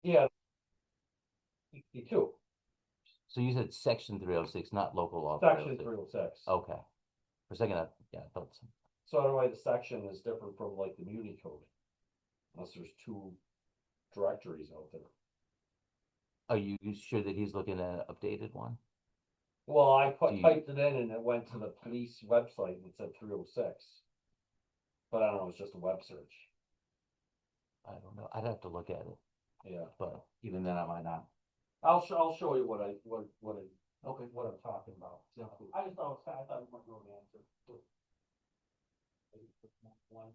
Yeah, 62, So you said section 306, not local law section 306. 306. Okay. For a second, yeah, I thought so. So anyway, the section is different from like the Muni code. Unless there's two directories out there. Are you sure that he's looking at an updated one? Well, I Do you- typed it in and it went to the police website and it said 306. But I don't know, it's just a web search. I don't know. I'd have to look at it, Yeah. but even then I might not. I'll show you what I'm talking about. Yeah. I just thought I thought it might know the answer. One.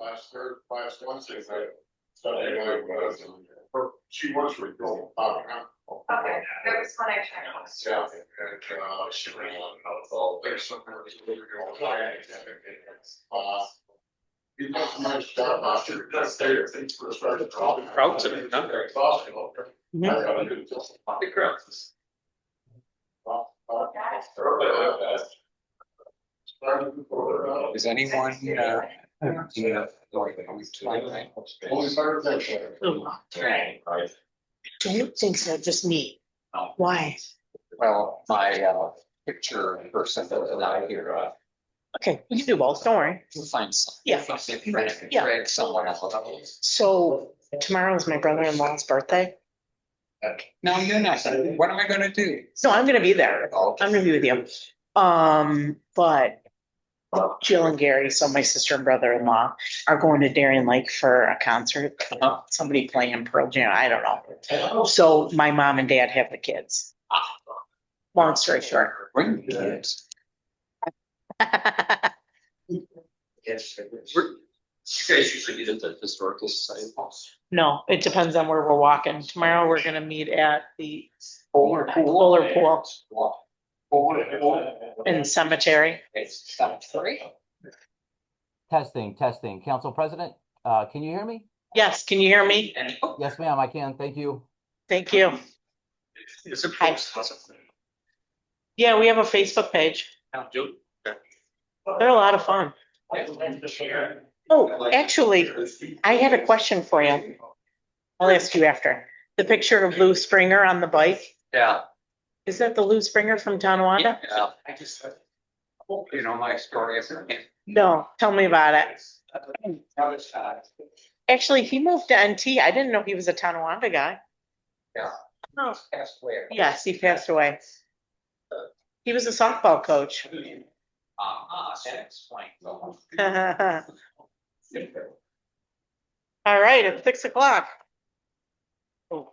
Last Wednesday, she works for Bill. Okay, there was one I checked. Yeah. She ran on. There's some. He does a nice job last year. That's there. Things were started. Proud to be done. Very exhausting. Big crowds. Is anyone, Only started next year. Don't think so, just me. Why? well, my, picture person that I hear, Okay, we can do both, don't worry. we'll find some. Yeah. Yeah. Greg, someone else. So tomorrow is my brother-in-law's birthday. No, you're not. What am I gonna do? So I'm gonna be there. Oh, I'm gonna be with you. But Jill and Gary, so my sister and brother-in-law, are going to Darien Lake for a concert. Somebody playing Pearl Jam, I don't know. So my mom and dad have the kids. Long story short. Bring the kids. Yes. You guys usually get at the historical society. No, it depends on where we're walking. Tomorrow, we're gonna meet at the Pool. in the cemetery. It's cemetery. Testing, testing. Council President, can you hear me? Yes, can you hear me? Yes, ma'am, I can. Thank you. Thank you. Is it Hi. Yeah, we have a Facebook page. They're a lot of fun. Oh, actually, I had a question for you. I'll ask you after. The picture of Lou Springer on the bike, Yeah. is that the Lou Springer from Tonawanda? Yeah. You know my story. No, tell me about it. Actually, he moved to NT. I didn't know he was a Tonawanda guy. Yeah. Oh, Passed away. yes, he passed away. He was a softball coach. And explain. All right, it's 6:00. Oh,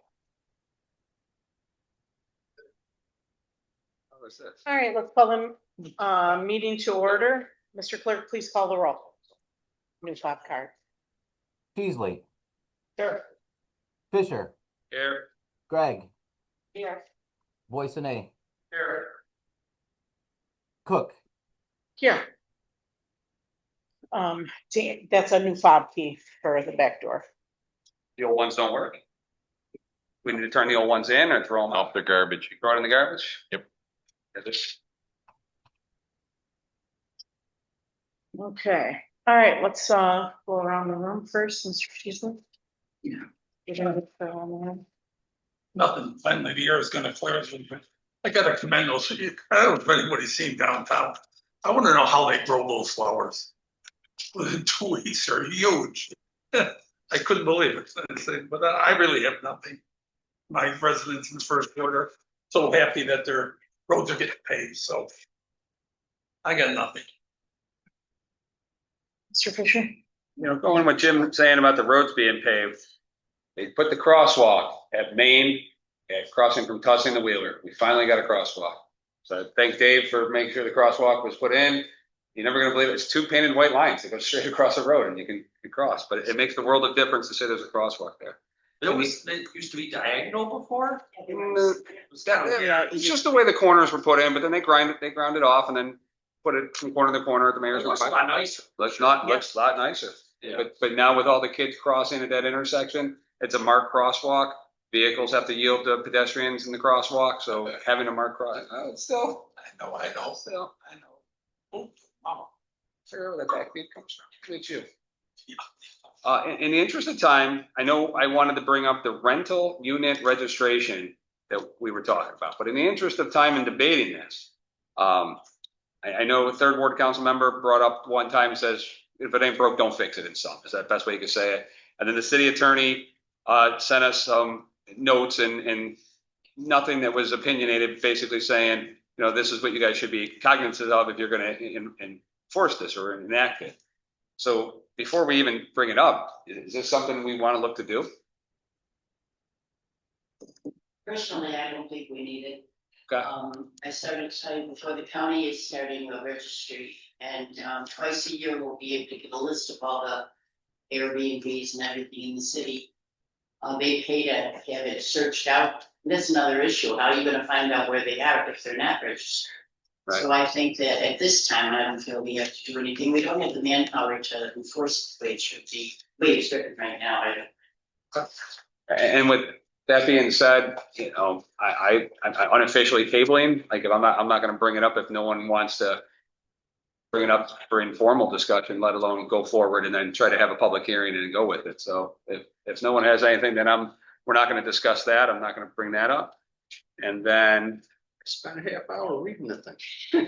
How is this? all right, let's call them, meeting to order. Mr. Clerk, please call the roll. New top card. Peasley, Sure. Fisher, Here. Greg, Here. Boyssonne, Here. Cook. Here. Dan, that's a new fob key for the back door. The old ones don't work. We need to turn the old ones in or throw them out the garbage. Throw it in the garbage? Yep. Okay, all right, let's go around the room first, Mr. Peasley. Yeah. You're gonna hit the one Nothing, finally the air is gonna clear. I gotta commend those, I don't know if anybody's seen downtown. I wanna know how they grow those flowers. Within 2 weeks, they're huge. I couldn't believe it, but I really have nothing. My residents in the first quarter, so happy that their roads are getting paved, so. I got nothing. Mr. Fisher? Going with Jim saying about the roads being paved. They put the crosswalk at Main, at crossing from Tussing to Wheeler. We finally got a crosswalk. So I thank Dave for making sure the crosswalk was put in. You're never gonna believe it. It's 2 painted white lines that go straight across the road and you can cross, but it makes the world of difference to say there's a crosswalk there. It used to be diagonal before? It's just the way the corners were put in, but then they ground it off and then put it from corner to corner at the mayor's. It looks a lot nicer. Looks a lot nicer. Yeah. But now with all the kids crossing at that intersection, it's a marked crosswalk. Vehicles have to yield to pedestrians in the crosswalk, so having a marked cross, it's still, I know. still, I know. Oh, mama, figure out where that back beat comes from. Look at you. In the interest of time, I know I wanted to bring up the rental unit registration that we were talking about, but in the interest of time in debating this, I know a third ward council member brought up one time, says, if it ain't broke, don't fix it in some. Is that the best way you could say it? And then the city attorney sent us some notes and nothing that was opinionated, basically saying, this is what you guys should be cognizant of if you're going to enforce this or enact it. So before we even bring it up, is this something we want to look to do? Personally, I don't think we need it. Okay. I started studying before the county is starting a registry, and twice a year we'll be able to get a list of all the Airbnbs and everything in the city. They pay to have it searched out. And that's another issue. How are you gonna find out where they are if they're not registered? Right. So I think that at this time, I don't feel we have to do anything. We don't have the manpower to enforce the way it should be. The way it's written right now, I don't. And with that being said, I'm unofficially tabling, like if I'm not going to bring it up if no one wants to bring it up for informal discussion, let alone go forward and then try to have a public hearing and go with it. So if no one has anything, then we're not going to discuss that. I'm not going to bring that up. And then Spent a half hour reading the thing.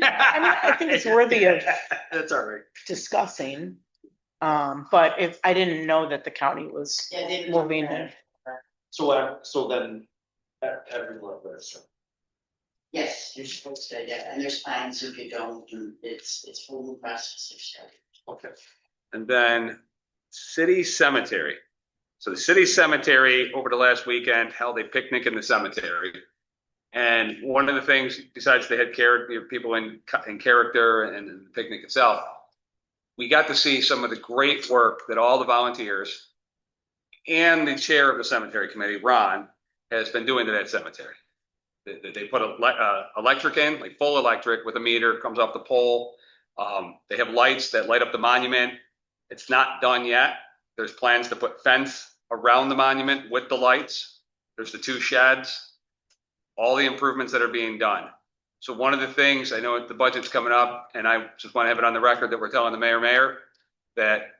I think it's worthy of That's all right. discussing. But if I didn't know that the county was Yeah, they've been moving doing it. that. So then everyone register. Yes, you're supposed to, yeah, and there's fines if you don't, and it's full process, they're starting. Okay. And then city cemetery. So the city cemetery over the last weekend held a picnic in the cemetery. And one of the things, besides they had people in character and the picnic itself, we got to see some of the great work that all the volunteers and the chair of the cemetery committee, Ron, has been doing to that cemetery. They put electric in, like full electric with a meter, comes off the pole. They have lights that light up the monument. It's not done yet. There's plans to put fence around the monument with the lights. There's the 2 sheds, all the improvements that are being done. So one of the things, I know the budget's coming up, and I just want to have it on the record that we're telling the mayor that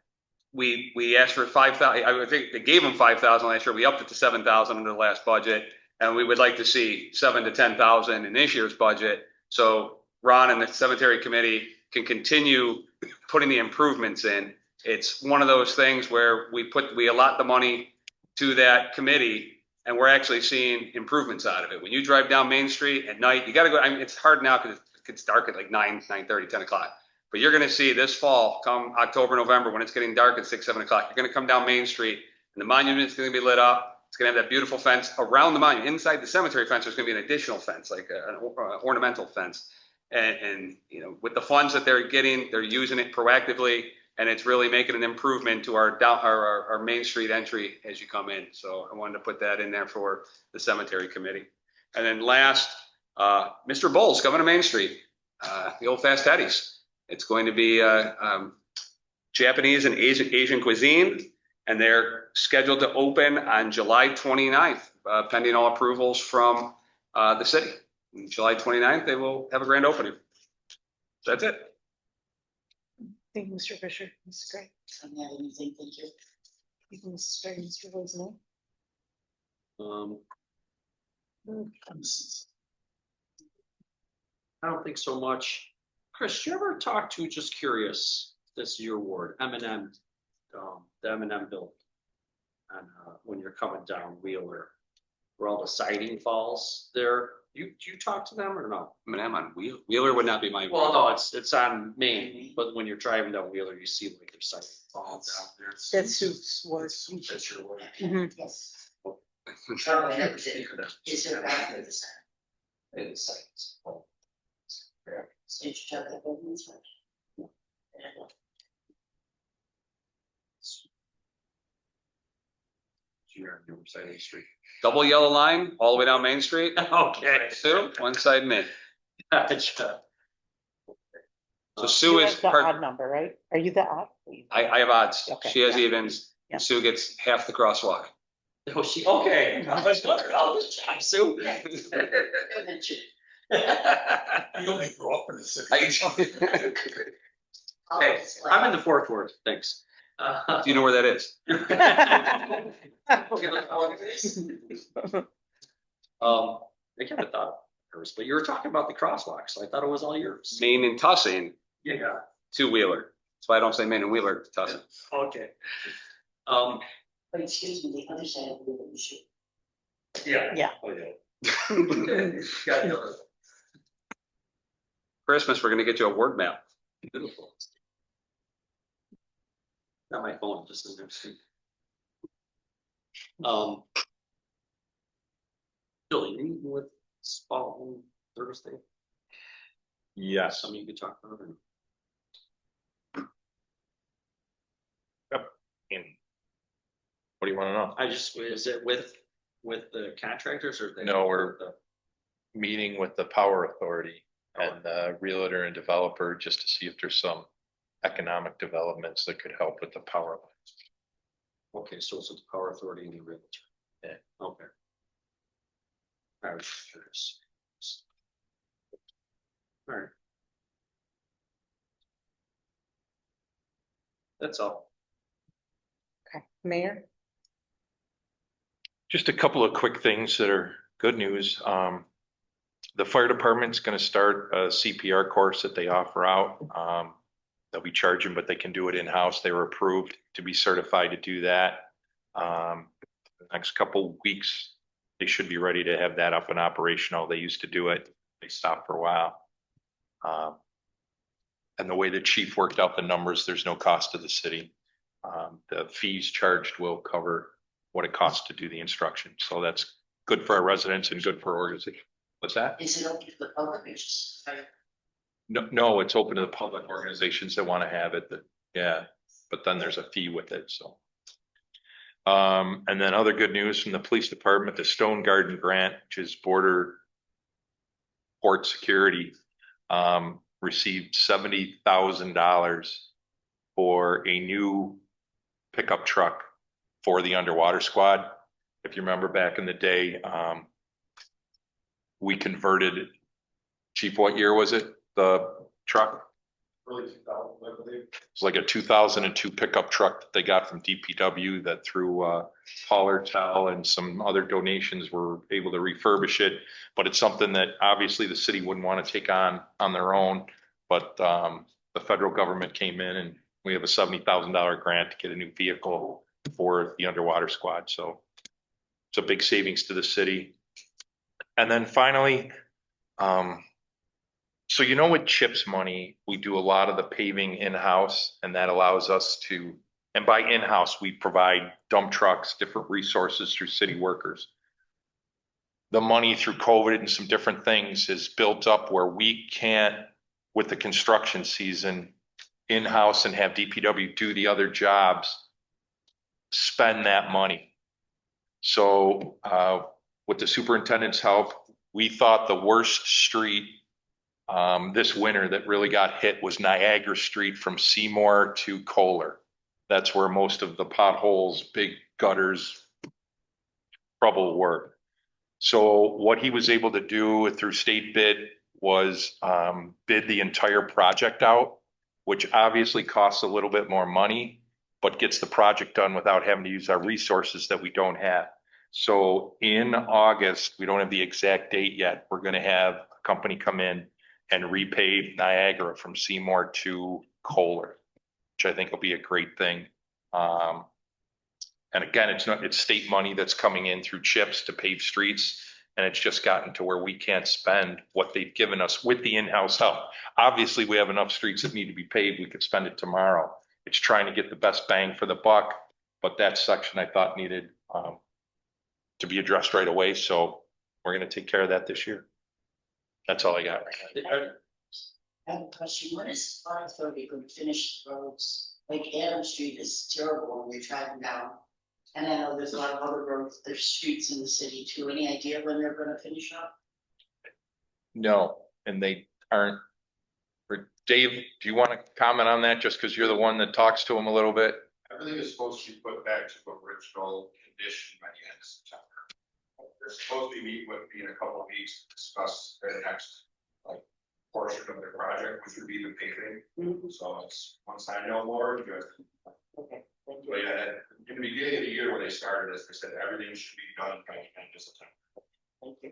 we asked for 5,000. I think they gave them 5,000 last year. We upped it to 7,000 in the last budget, and we would like to see 7,000 to 10,000 in this year's budget. So Ron and the cemetery committee can continue putting the improvements in. It's one of those things where we allot the money to that committee, and we're actually seeing improvements out of it. When you drive down Main Street at night, you got to go. I mean, it's hard now because it gets dark at like 9:30, 10 o'clock. But you're gonna see this fall, come October, November, when it's getting dark at 6, 7 o'clock, you're gonna come down Main Street and the monument's gonna be lit up. It's gonna have that beautiful fence around the monument. Inside the cemetery fence, there's gonna be an additional fence, like an ornamental fence. And, you know, with the funds that they're getting, they're using it proactively, and it's really making an improvement to our Main Street entry as you come in. So I wanted to put that in there for the cemetery committee. And then last, Mr. Bowles coming to Main Street, the Old Fast Teddy's. It's going to be Japanese and Asian cuisine, and they're scheduled to open on July 29th, pending all approvals from the city. On July 29th, they will have a grand opening. That's it. Thank you, Mr. Fisher. This is great. I don't have anything, thank you. You can start, Mr. Rosenthal. I don't think so much. Chris, you ever talk to, just curious, this is your ward, M&M, the M&M building? And when you're coming down Wheeler, where all the siding falls there, you talk to them or no? I mean, I'm on Wheeler would not be my. Well, no, it's on Main, but when you're driving down Wheeler, you see like there's siding falls down there. That's Sue's word. That's your word. Mhm. Yes. Oh, that was it. Is it after the sign? It's Did you check that building inspector? you're on your side of the street. Double yellow line all the way down Main Street. Okay. Sue, one side me. Gotcha. So Sue You're is the part, odd number, right? Are you the odd? I have odds. Okay, She has yeah. evens. Yeah. Sue gets half the crosswalk. Oh, she, okay. I was wondering, oh, good job, Sue. Good mention. You only grew up in the city. Okay, I'm in the fourth ward, thanks. Do you know where that is? I kind of thought hers, but you were talking about the crosswalk, so I thought it was all yours. Main and Tussing Yeah, to Wheeler. That's why I don't say Main and Wheeler, Tussing. okay. But excuse me, the other side of the building, should. Yeah. Yeah. Oh, yeah. Got it. Christmas, we're gonna get you a word map. Beautiful. Not my phone, just in there. Billy, you meeting with Spalding on Thursday? Yes, Something you could talk about? Or- and what do you want to know? I just, is it with the contractors or? they- No, we're meeting with the Power Authority and the realtor and developer just to see if there's some economic developments that could help with the power lines. Okay, so it's the Power Authority and the realtor. Yeah. Okay. I was curious. All right. That's all. Okay, Mayor? Just a couple of quick things that are good news. The fire department's going to start a CPR course that they offer out. They'll be charging, but they can do it in-house. They were approved to be certified to do that. Next couple weeks, they should be ready to have that up and operational. They used to do it. They stopped for a while. And the way the chief worked out the numbers, there's no cost to the city. The fees charged will cover what it costs to do the instruction. So that's good for our residents and good for our organization. What's that? Is it open to the public or just? No, it's open to the public organizations that want to have it. Yeah, but then there's a fee with it, so. And then other good news from the police department, the Stone Garden Grant, which is border port security, received $70,000 for a new pickup truck for the underwater squad. If you remember back in the day, we converted, Chief, what year was it? The truck? Early 2000, I believe. It's like a 2002 pickup truck that they got from DPW that through Hollertel and some other donations were able to refurbish it. But it's something that obviously the city wouldn't want to take on their own. But the federal government came in and we have a $70,000 grant to get a new vehicle for the underwater squad. So it's a big savings to the city. And then finally, So you know, with CHIPS money, we do a lot of the paving in-house, and that allows us to, and by in-house, we provide dump trucks, different resources through city workers. The money through COVID and some different things is built up where we can't, with the construction season, in-house and have DPW do the other jobs, spend that money. So with the superintendent's help, we thought the worst street this winter that really got hit was Niagara Street from Seymour to Kohler. That's where most of the potholes, big gutters, trouble were. So what he was able to do through state bid was bid the entire project out, which obviously costs a little bit more money, but gets the project done without having to use our resources that we don't have. So in August, we don't have the exact date yet. We're going to have a company come in and repave Niagara from Seymour to Kohler, which I think will be a great thing. And again, it's state money that's coming in through CHIPS to pave streets. And it's just gotten to where we can't spend what they've given us with the in-house help. Obviously, we have enough streets that need to be paved. We could spend it tomorrow. It's trying to get the best bang for the buck. But that section I thought needed to be addressed right away. So we're going to take care of that this year. That's all I got right now. I have a question. When is Water Authority going to finish the roads? Like Adam Street is terrible when you're driving down. And I know there's a lot of other roads, there's streets in the city too. Any idea when they're gonna finish up? No, and they aren't. Dave, do you want to comment on that just because you're the one that talks to them a little bit? Everything is supposed to be put back to original condition by the end of September. They're supposed to be meeting with me in a couple of weeks to discuss their next portion of their project, which would be the paving. So it's, once I know more, you guys. Okay, thank So you. yeah, in the beginning of the year when they started, as they said, everything should be done by the end of September. Thank you.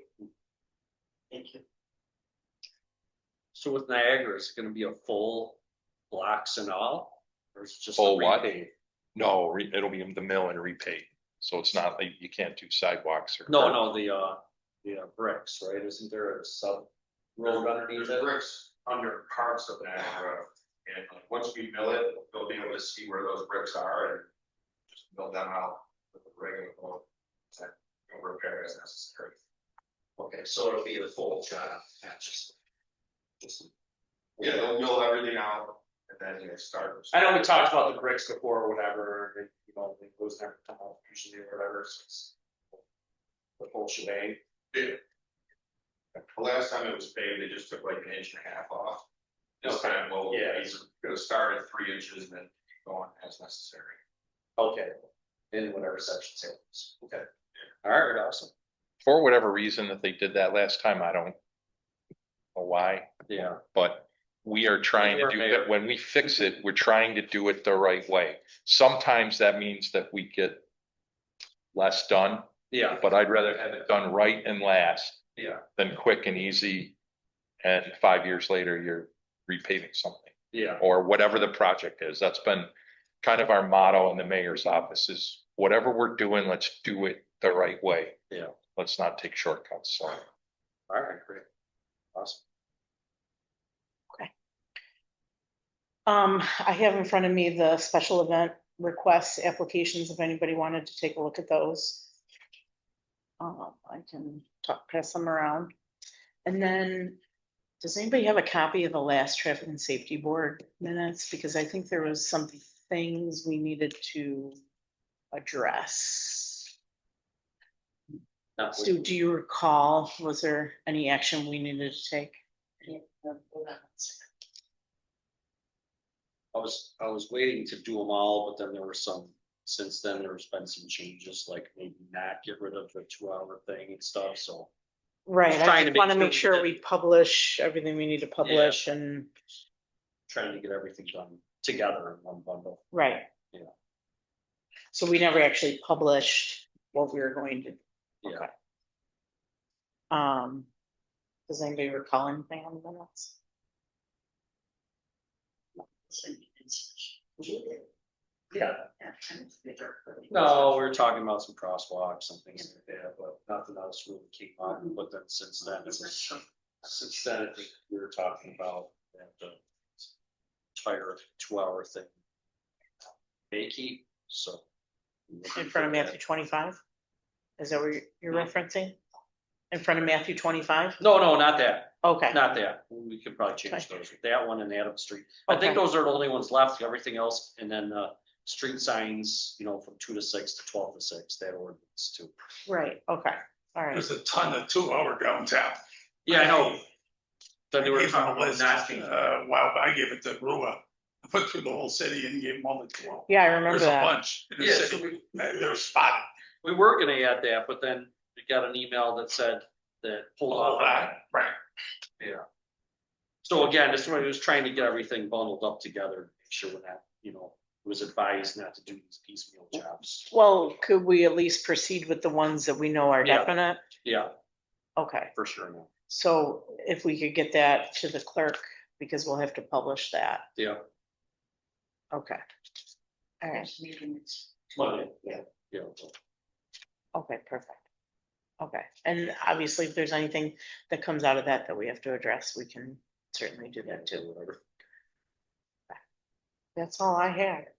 Thank you. So with Niagara, is it gonna be a full blocks and all? Or is it just? Full a what? repave? No, it'll be in the mill and repave. So it's not like you can't do sidewalks or. No, the bricks, right? Isn't there a sub road underneath There's it? bricks under parts of that, and once we mill it, they'll be able to see where those bricks are and just mill them out with the regular load. Repair as necessary. Okay, so it'll be a full job, not just. Yeah, they'll mill everything out and then start. I know we talked about the bricks before or whatever, and, you know, it goes never come out usually or whatever, so it's the full shebang. Yeah. The last time it was paved, they just took like an inch and a half off. This time, well, Yeah. he's gonna start at 3 inches and then keep going as necessary. Okay, in whatever section it is. Okay. All right, awesome. For whatever reason that they did that last time, I don't know why, Yeah. but we are trying to do that. When we fix it, we're trying to do it the right way. Sometimes that means that we get less done, Yeah, but I'd rather have it done right and last yeah, than quick and easy. And 5 years later, you're repaving something yeah. or whatever the project is. That's been kind of our motto in the mayor's office is whatever we're doing, let's do it the right way. Yeah. Let's not take shortcuts. So. All right, great. Awesome. I have in front of me the special event requests, applications, if anybody wanted to take a look at those. I can pass them around. And then, does anybody have a copy of the last traffic and safety board minutes? Because I think there was some things we needed to address. Not Stu, do you recall, was there any action we needed to take? Hold on one second. I was waiting to do them all, but then there were since then there's been some changes, like maybe not get rid of the 2-hour thing and stuff, so. Right, Just trying I to want to make make sure sure that- we publish everything we need to publish and, Trying to get everything done together in one bundle. right. Yeah. So we never actually published what we were going to. Yeah. Okay. Does anybody recall anything on the minutes? Yeah. No, we were talking about some crosswalks and things like that, but nothing else really came up, but then since then, it was Since then, I think we were talking about that entire 2-hour thing. Keep so. In front of Matthew 25? Is that what you're referencing? In front of Matthew 25? No, not that, Okay, not that. We could probably change Okay. those. That one and Adams Street. I think Okay. those are the only ones left, everything else, and then street signs, from 2 to 6 to 12 to 6, that ordinance too. right, okay, all right. There's a ton of 2-hour downtown. Yeah, I know. Then they I were gave them talking a about list, knocking. wow, I gave it to Rua. I went through the whole city and gave them all the 12. Yeah, I remember There's a that. bunch in the Yeah, so city. They're spotted. we were gonna add that, but then we got an email that said that hold All on. that, right. Yeah. So again, this one was trying to get everything bundled up together, make sure that, it was advised not to do these piecemeal jobs. Well, could we at least proceed with the ones that we know are Yeah. definite? Yeah, Okay, for sure. No. so if we could get that to the clerk, because we'll have to publish that. Yeah. Okay. All right, Next meeting is. Monday. Yeah. Yeah. okay, perfect. Okay, and obviously if there's anything that comes out of that that we have to address, we can certainly do that too. Whatever. That's all I had.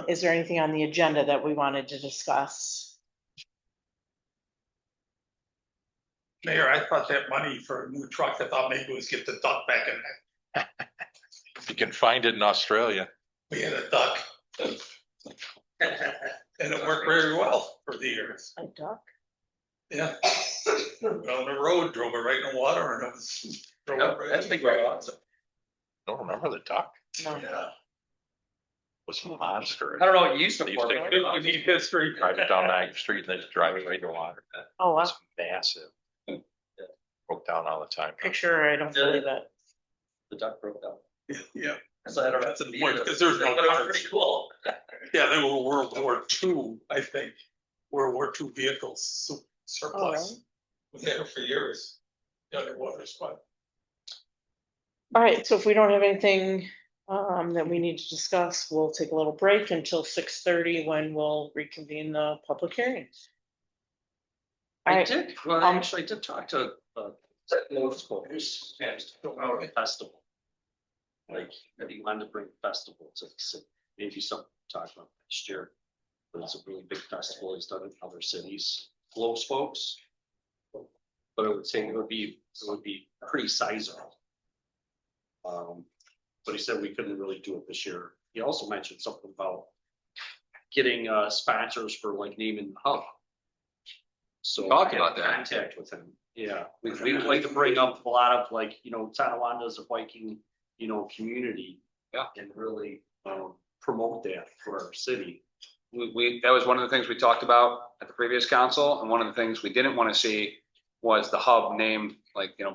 Is there anything on the agenda that we wanted to discuss? Mayor, I thought that money for a new truck, I thought maybe it was get the duck back in there. You can find it in Australia. We had a duck. And it worked very well for the years. A duck? Yeah. On the road, drove it right in the water and it was. drove it right That's in. big, right? Awesome. Don't remember the duck. No. Yeah. Was a monster. I don't know what you used to. They used to- for. We need history. Drive it down Niagara Street and then drive it right in the water. Oh, wow. It's massive. Broke down all the time. Picture, I don't believe it. The duck broke down. Yeah, So I don't know. That's the point, because there's no But it was cars. pretty cool. Yeah, they were World War II, I think, World War II vehicles surplus. We had it for years. The underwater spot. All right, so if we don't have anything that we need to discuss, we'll take a little break until 6:30 when we'll reconvene the public hearings. All I right, did, well, actually, I did talk to, most folks, and festival. Like, that he wanted to bring festival to the city, maybe something to talk about next year. But it's a really big festival, he's done in other cities, Glow spokes. But I would say it would be pretty sizable. But he said we couldn't really do it this year. He also mentioned something about getting sponsors for like naming the hub. So Talked I had about that. contact with him. Yeah, we would like to bring up a lot of like, Tonawanda is a Viking, community. Yeah. And really promote that for our city. That was one of the things we talked about at the previous council, and one of the things we didn't want to see was the hub named,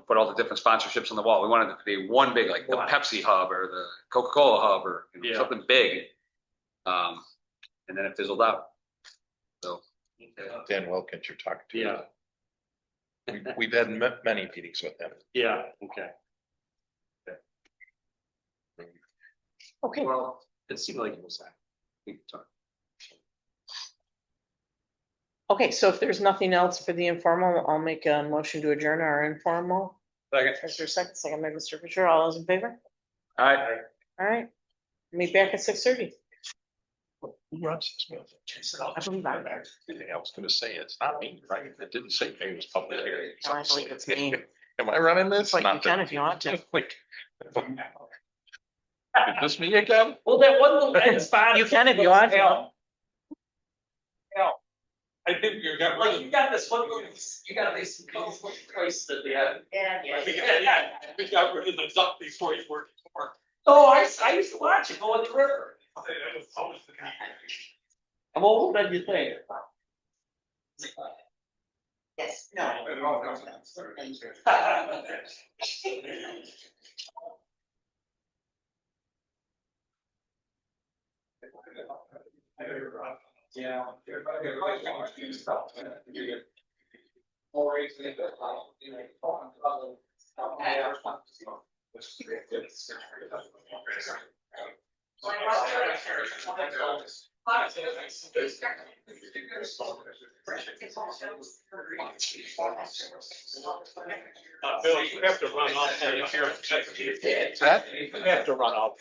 put all the different sponsorships on the wall. We wanted it to be one big, like the Wow. Pepsi hub or the Coca-Cola hub or Yeah. something big. And then it fizzled out. So, Dan Wilkins, you're talking to. Yeah, We've had many meetings with them. yeah, okay. okay, Well, it seemed like it was that. We could talk. okay, so if there's nothing else for the informal, I'll make a motion to adjourn our informal. Is there a second? Second by Mr. Fisher, all those in favor? all right. All right, meet back at 6:30. Who runs this building? I believe I'm there. I was gonna say, it's not me, right? It didn't say it was public hearing. No, I believe it's me. Am I running this? But you Not can that- if you want to. Like, is this me again? Well, that one little red spot. You can if you want to. I think you got rid Like, of you got this one, you got this place at the end. Yeah. We got rid of the duck before you were. Oh, I used to watch it go in the river. That was always the guy. I'm older than you think. Yes, no. Thank you. Yeah. Bill, you have to run off. That, You have to run off.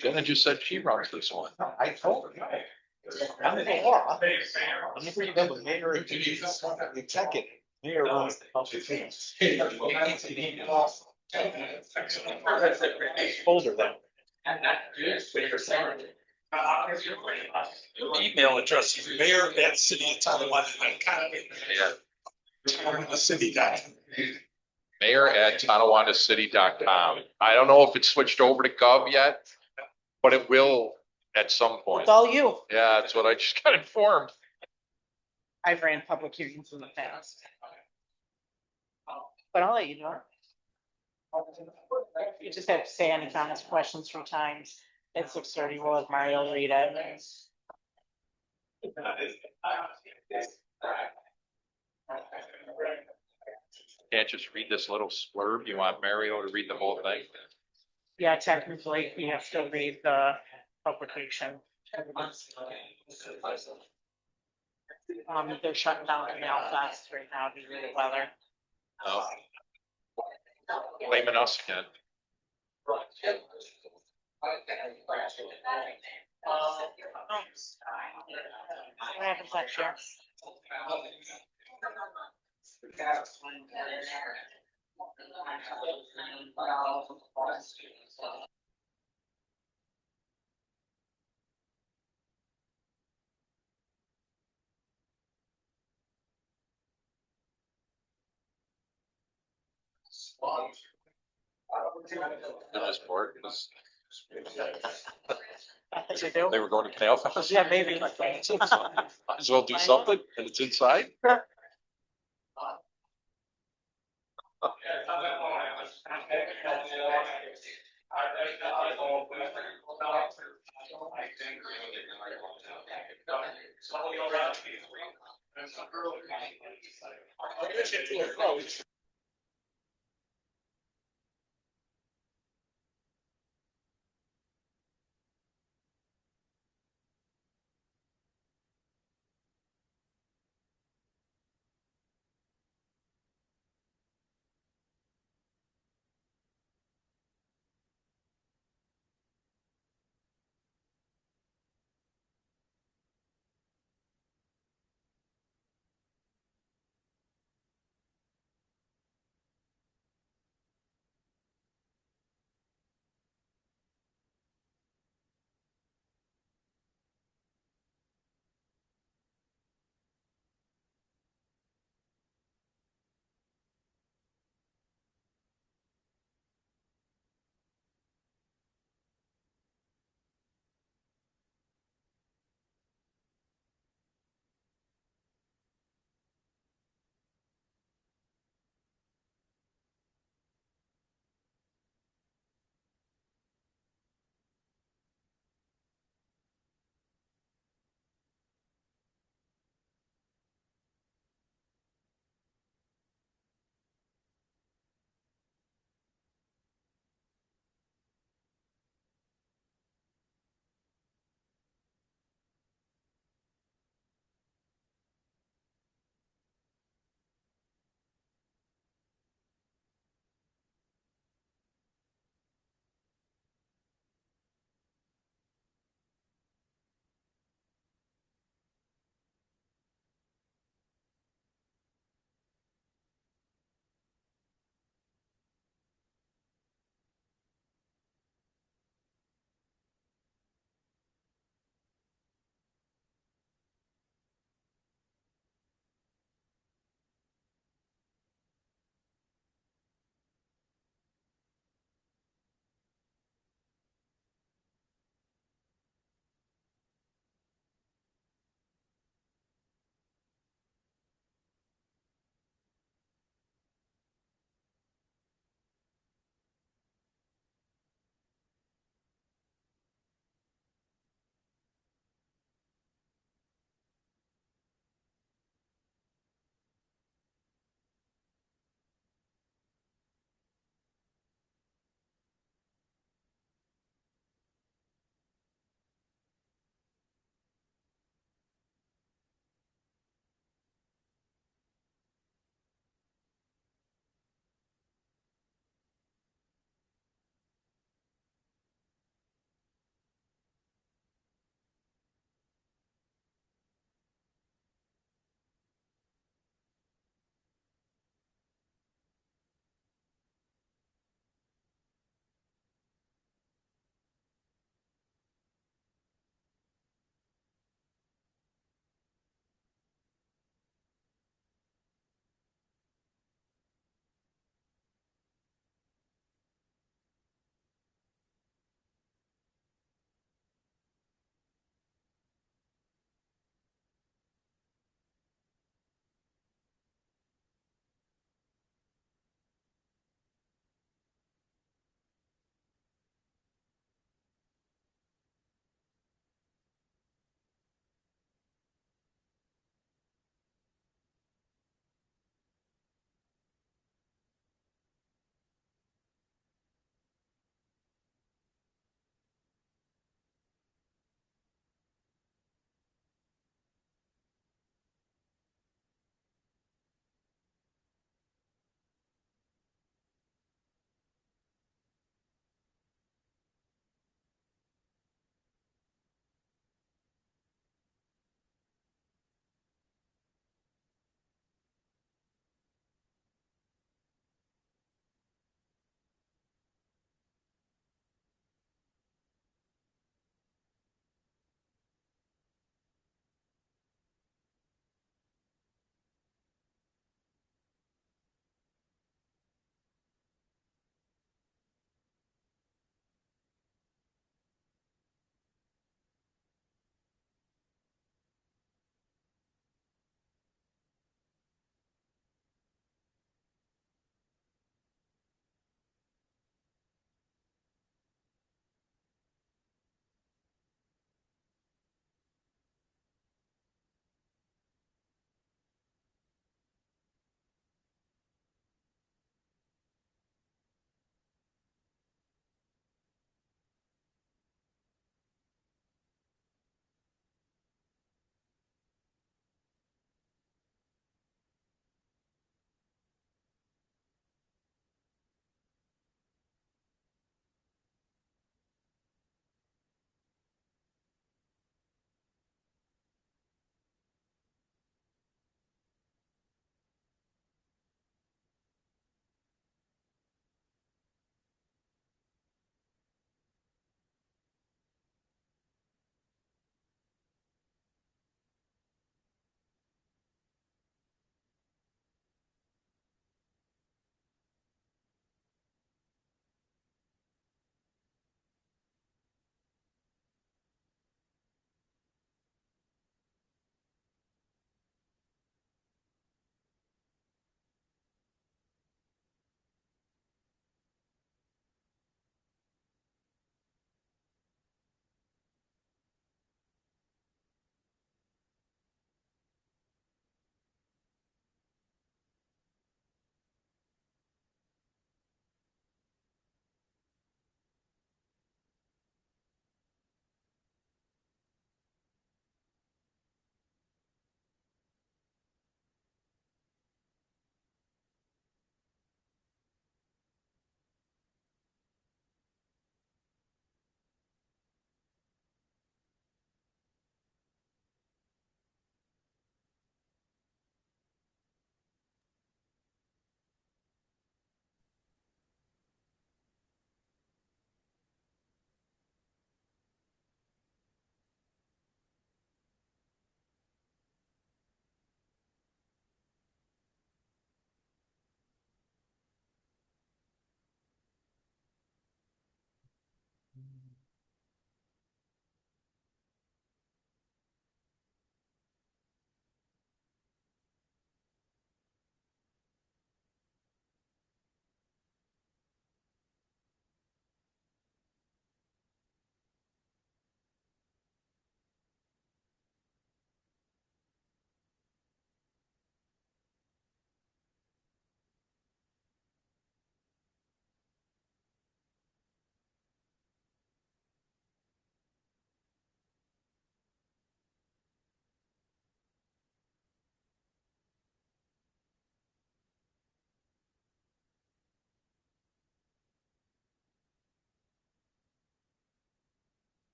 Jenna just said she runs this one. I told her. I'm the law. I'm afraid of the mayor of Jesus. The executive. Mayor runs the public things. Older than. Email address is mayor@cityoftonawanda.com. Yeah. The city guy. Mayor@tonawandacity.com. I don't know if it's switched over to Gov yet, but it will at some point. It's all you. Yeah, that's what I just got informed. I've ran public hearings in the past. But I'll let you know. You just have to say any comments, questions from times. At 6:30, we'll have Mario read it. Can't just read this little splurb. You want Mario to read the whole thing? Yeah, technically, you have to read the publication. They're shutting down the mail fest right now due to the weather. No. Blaming us again. What happens next year? This board was, I think you do. they were going to Canal Fest. Yeah, maybe. Might as well do something and it's inside.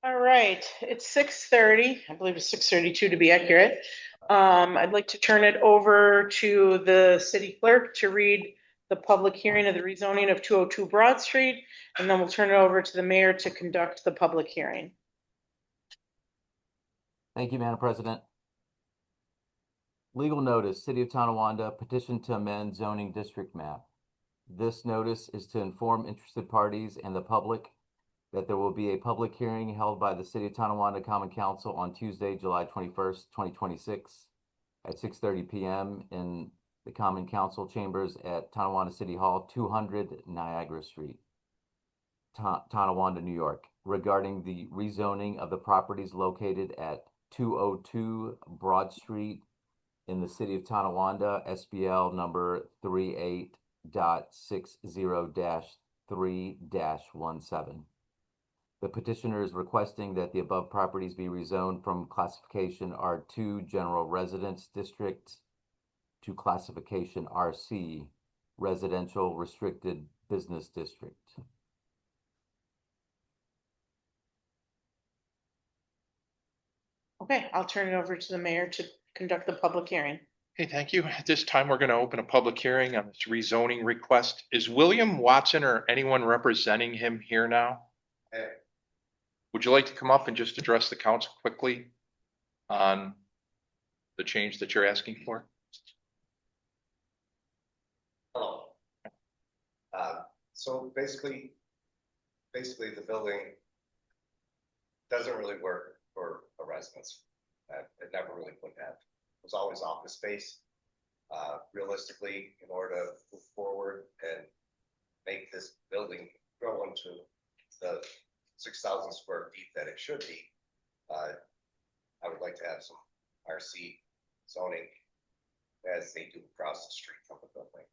All right, it's 6:30. I believe it's 6:32 to be accurate. I'd like to turn it over to the city clerk to read the public hearing of the rezoning of 202 Broad Street, and then we'll turn it over to the mayor to conduct the public hearing. Thank you, Madam President. Legal notice, City of Tonawanda, petition to amend zoning district map. This notice is to inform interested parties and the public that there will be a public hearing held by the City of Tonawanda Common Council on Tuesday, July 21st, 2026 at 6:30 p.m. in the Common Council chambers at Tonawanda City Hall, 200 Niagara Street, Tonawanda, New York, regarding the rezoning of the properties located at 202 Broad Street in the City of Tonawanda, SBL number 38.60-3-17. The petitioner is requesting that the above properties be rezoned from classification R2 General Residence District to classification RC Residential Restricted Business District. Okay, I'll turn it over to the mayor to conduct the public hearing. Okay, thank you. At this time, we're going to open a public hearing on this rezoning request. Is William Watson or anyone representing him here now? Hey. Would you like to come up and just address the council quickly on the change that you're asking for? Hello. So basically the building doesn't really work for a residence. It never really would have. It was always office space. Realistically, in order to move forward and make this building grow into the 6,000 square feet that it should be, I would like to have some RC zoning as they do across the street from the building.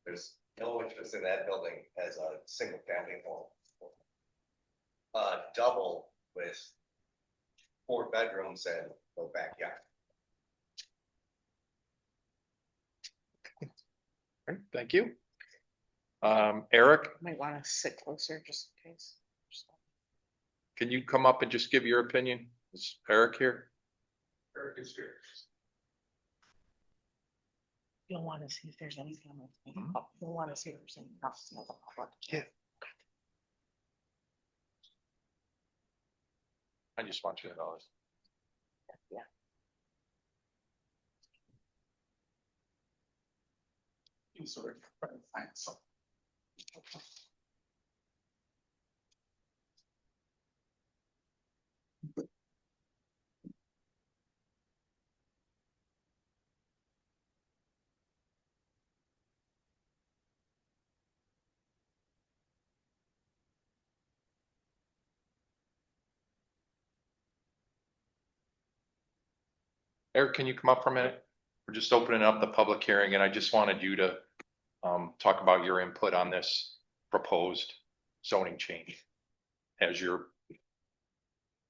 There's no interest in that building as a single family home. Double with 4 bedrooms and no backyard. All right, thank you. Eric, Might want to sit closer just in case. can you come up and just give your opinion? Is Eric here? Eric is here. You'll want to see if there's anything. You'll want to see if there's anything else in the public. Yeah. I just want you to know this. Yeah. You sort of try to find something. Eric, can you come up for a minute? We're just opening up the public hearing and I just wanted you to talk about your input on this proposed zoning change. As your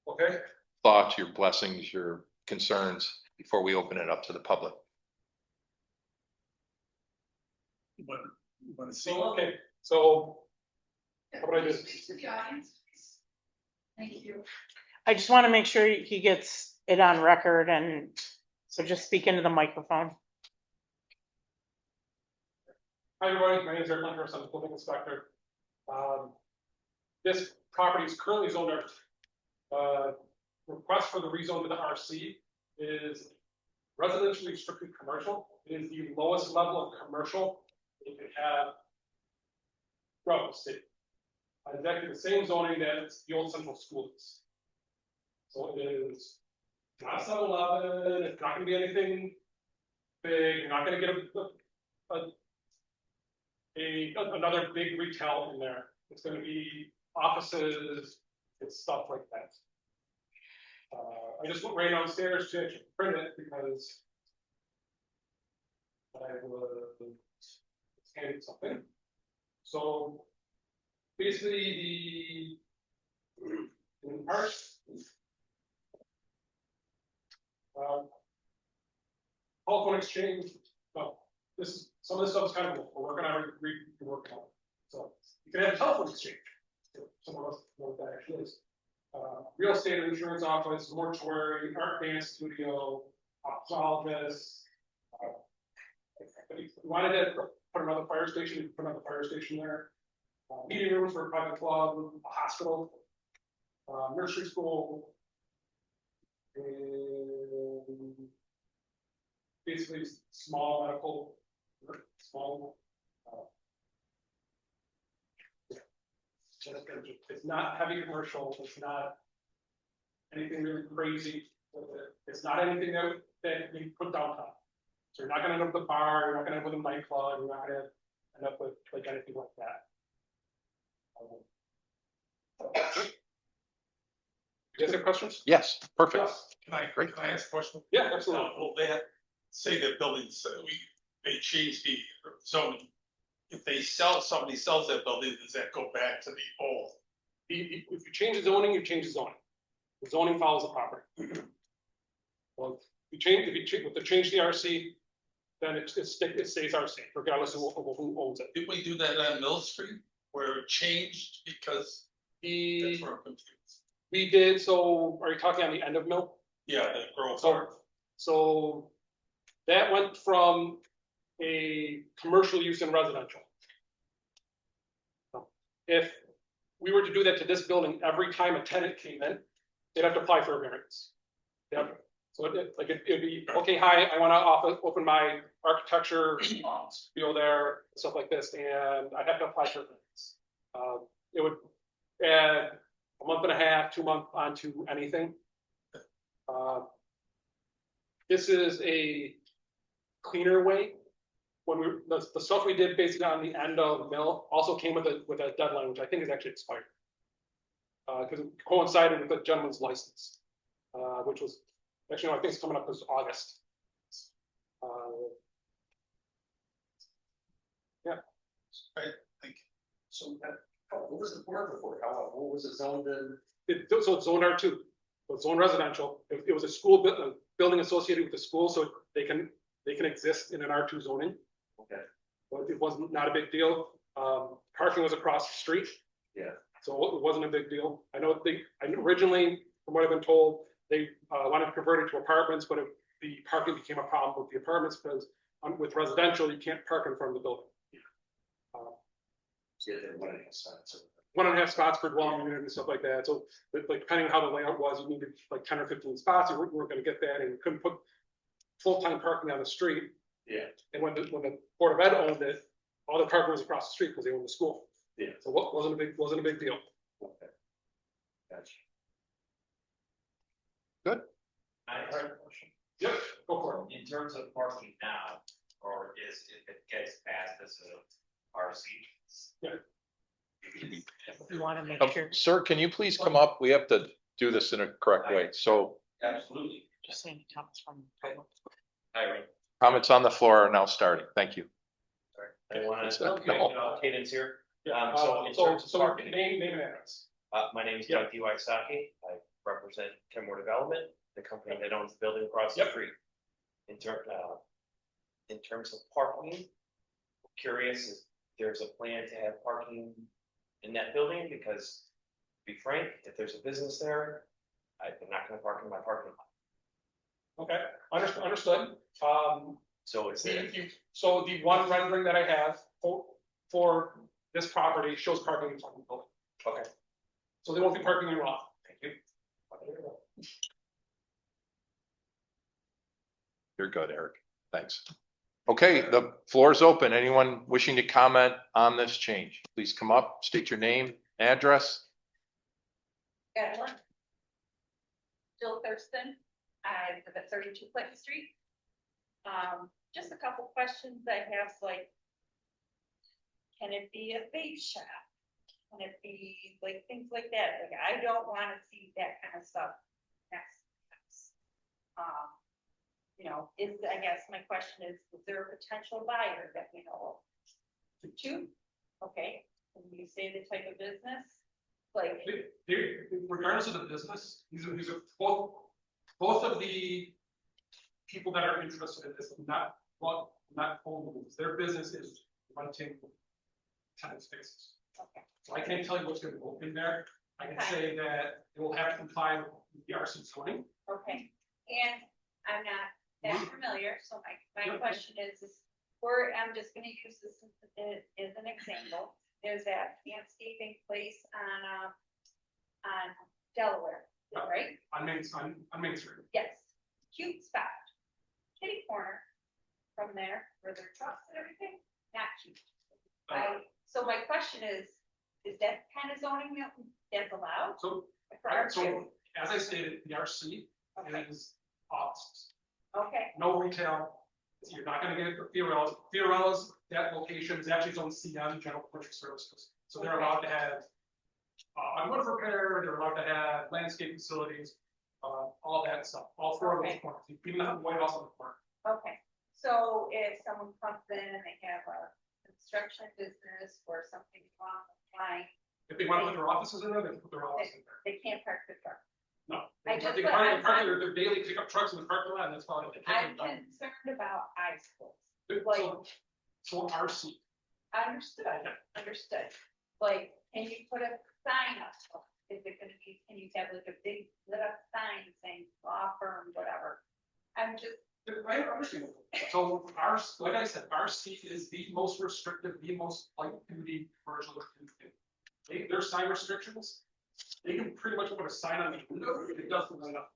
Okay. thoughts, your blessings, your concerns before we open it up to the public. You want to see? Okay, so. How about I just? Thank you. I just want to make sure he gets it on record, and so just speak into the microphone. Hi, everybody. My name is Eric Hunter. I'm the building inspector. This property is currently zoned R. Request for the rezone to the RC is residentially restricted commercial. It is the lowest level of commercial you can have throughout the state. Exactly the same zoning that the old central school is. So it is not 7-Eleven. It's not going to be anything big. You're not going to get another big retail in there. It's going to be offices and stuff like that. I just went right downstairs to print it because I was handed something. So basically in part, telephone exchange, this is some of this stuff is kind of, we're working on, we're working on. So you can have a telephone exchange. Some of us know what that actually is. Real estate insurance office, mortuary, art dance studio, ophthalmologist. If you wanted to put another fire station, you could put another fire station there. Meeting rooms for a private club, a hospital, nursery school. And basically small medical, small. It's not heavy commercial, it's not anything really crazy. It's not anything that you put downtown. So you're not gonna end up with a bar, you're not gonna end up with a nightclub, you're not gonna end up with like anything like that. You guys have questions? Yes, perfect. Yes. Can I ask a question? Yeah, absolutely. Well, say that buildings, they change the zoning. If somebody sells that building, does that go back to the old? If you change the zoning, you change the zoning. The zoning follows the property. Well, if you change the RC, then it stays RC, regardless of who owns it. Did we do that on Mill Street where it changed because that's where I'm confused? We did, so are you talking on the end of Mill? Yeah, the Grove So, Park. so that went from a commercial use in residential. If we were to do that to this building, every time a tenant came in, they'd have to apply for a variance. Yep. So it'd be, okay, hi, I want to open my architecture studio there, stuff like this, and I'd have to apply for a variance. It would add a month and a half, 2 months onto anything. This is a cleaner way. When the stuff we did basically on the end of Mill also came with a deadline, which I think is actually expired. Because it coincided with the gentleman's license, which was actually, no, I think it's coming up this August. Yeah. Right, thank you. So what was the board before? What was it zoned in? So it's zoned R2, so it's zoned residential. It was a school building associated with the school, so they can exist in an R2 zoning. Okay. But it wasn't not a big deal. Parking was across the street. Yeah. So it wasn't a big deal. I know originally, from what I've been told, they wanted to convert it to apartments, but the parking became a problem with the apartments because with residential, you can't park in front of the building. Yeah, they wanted to sign. 1.5 spots per dwelling unit and stuff like that. So, like depending on how the layout was, you needed like 10 or 15 spots. You weren't going to get that, and you couldn't put full-time parking on the street. Yeah. And when the Board of Ed owned it, all the parking was across the street because they owned the school. Yeah. So what wasn't a big deal. Okay. Gotcha. Good. I have a question. Yep, go for it. In terms of parking now, or if it gets passed as a RC? Yeah. You want to make sure, Sir, can you please come up? We have to do this in a correct way. So Absolutely. just saying comments from public. Hi, comments on the floor are now starting. Thank you. I want It's to, not- no. Cadence here. Yeah. So in terms of So parking, name and address. my name is Doug Iwasaki. I represent Kenmore Development, the company that owns the building across the Yep. street. In terms of parking, I'm curious if there's a plan to have parking in that building, because to be frank, if there's a business there, I'm not gonna park in my parking lot. Okay, understood. So it's there. So the one rendering that I have for this property shows parking in front of the building. Okay. So they won't be parking in your lot. Thank you. You're good, Eric. Thanks. Okay, the floor is open. Anyone wishing to comment on this change, please come up, state your name, address. Jill Thurston, I live at 32 Clinton Street. Just a couple questions I have, like, can it be a vape shop? Can it be like things like that? Like, I don't want to see that kind of stuff next to the house. You know, I guess my question is there a potential buyer that we know of? Two? Okay, can you say the type of business? Like, Regardless of the business, these are both of the people that are interested in this, not not home moves. Their business is renting tenant spaces. Okay. So I can't tell you what's gonna go in there. I can Okay. say that it will have to comply with the RC zoning. Okay, and I'm not that familiar, so my question is where, I'm just gonna use this as an example. There's that landscaping place on Delaware, right? On Main Street. Yes, cute spot. Kitty corner from there, where their trucks and everything, not cute. So my question is that kind of zoning that's allowed? So, For our so as I stated, the RC is offices, Okay, no retail. You're not gonna get Fiorella's. Fiorella's, that location is actually its own CM, General Commercial Services. So they're allowed to have automotive repair, they're allowed to have landscape facilities, all that stuff, all four of those Okay. corners, even the White House on the corner. okay. So if someone comes in and they have a construction business or something wrong with line, If they want to put their offices in there, they can put their offices in there. they can't park the truck. No. I They just- can I'm- park their daily pickup trucks in the parking lot, and that's fine. They I'm can't- concerned about high schools. So- So RC, Understood. Like, can you put a sign up? Is it gonna be, can you have like a big lit up sign saying law firm, whatever? I'm just, I understand. So ours, like I said, RC is the most restrictive, the most light duty commercial. Their sign restrictions, they can pretty much put a sign on the window, if it doesn't light up.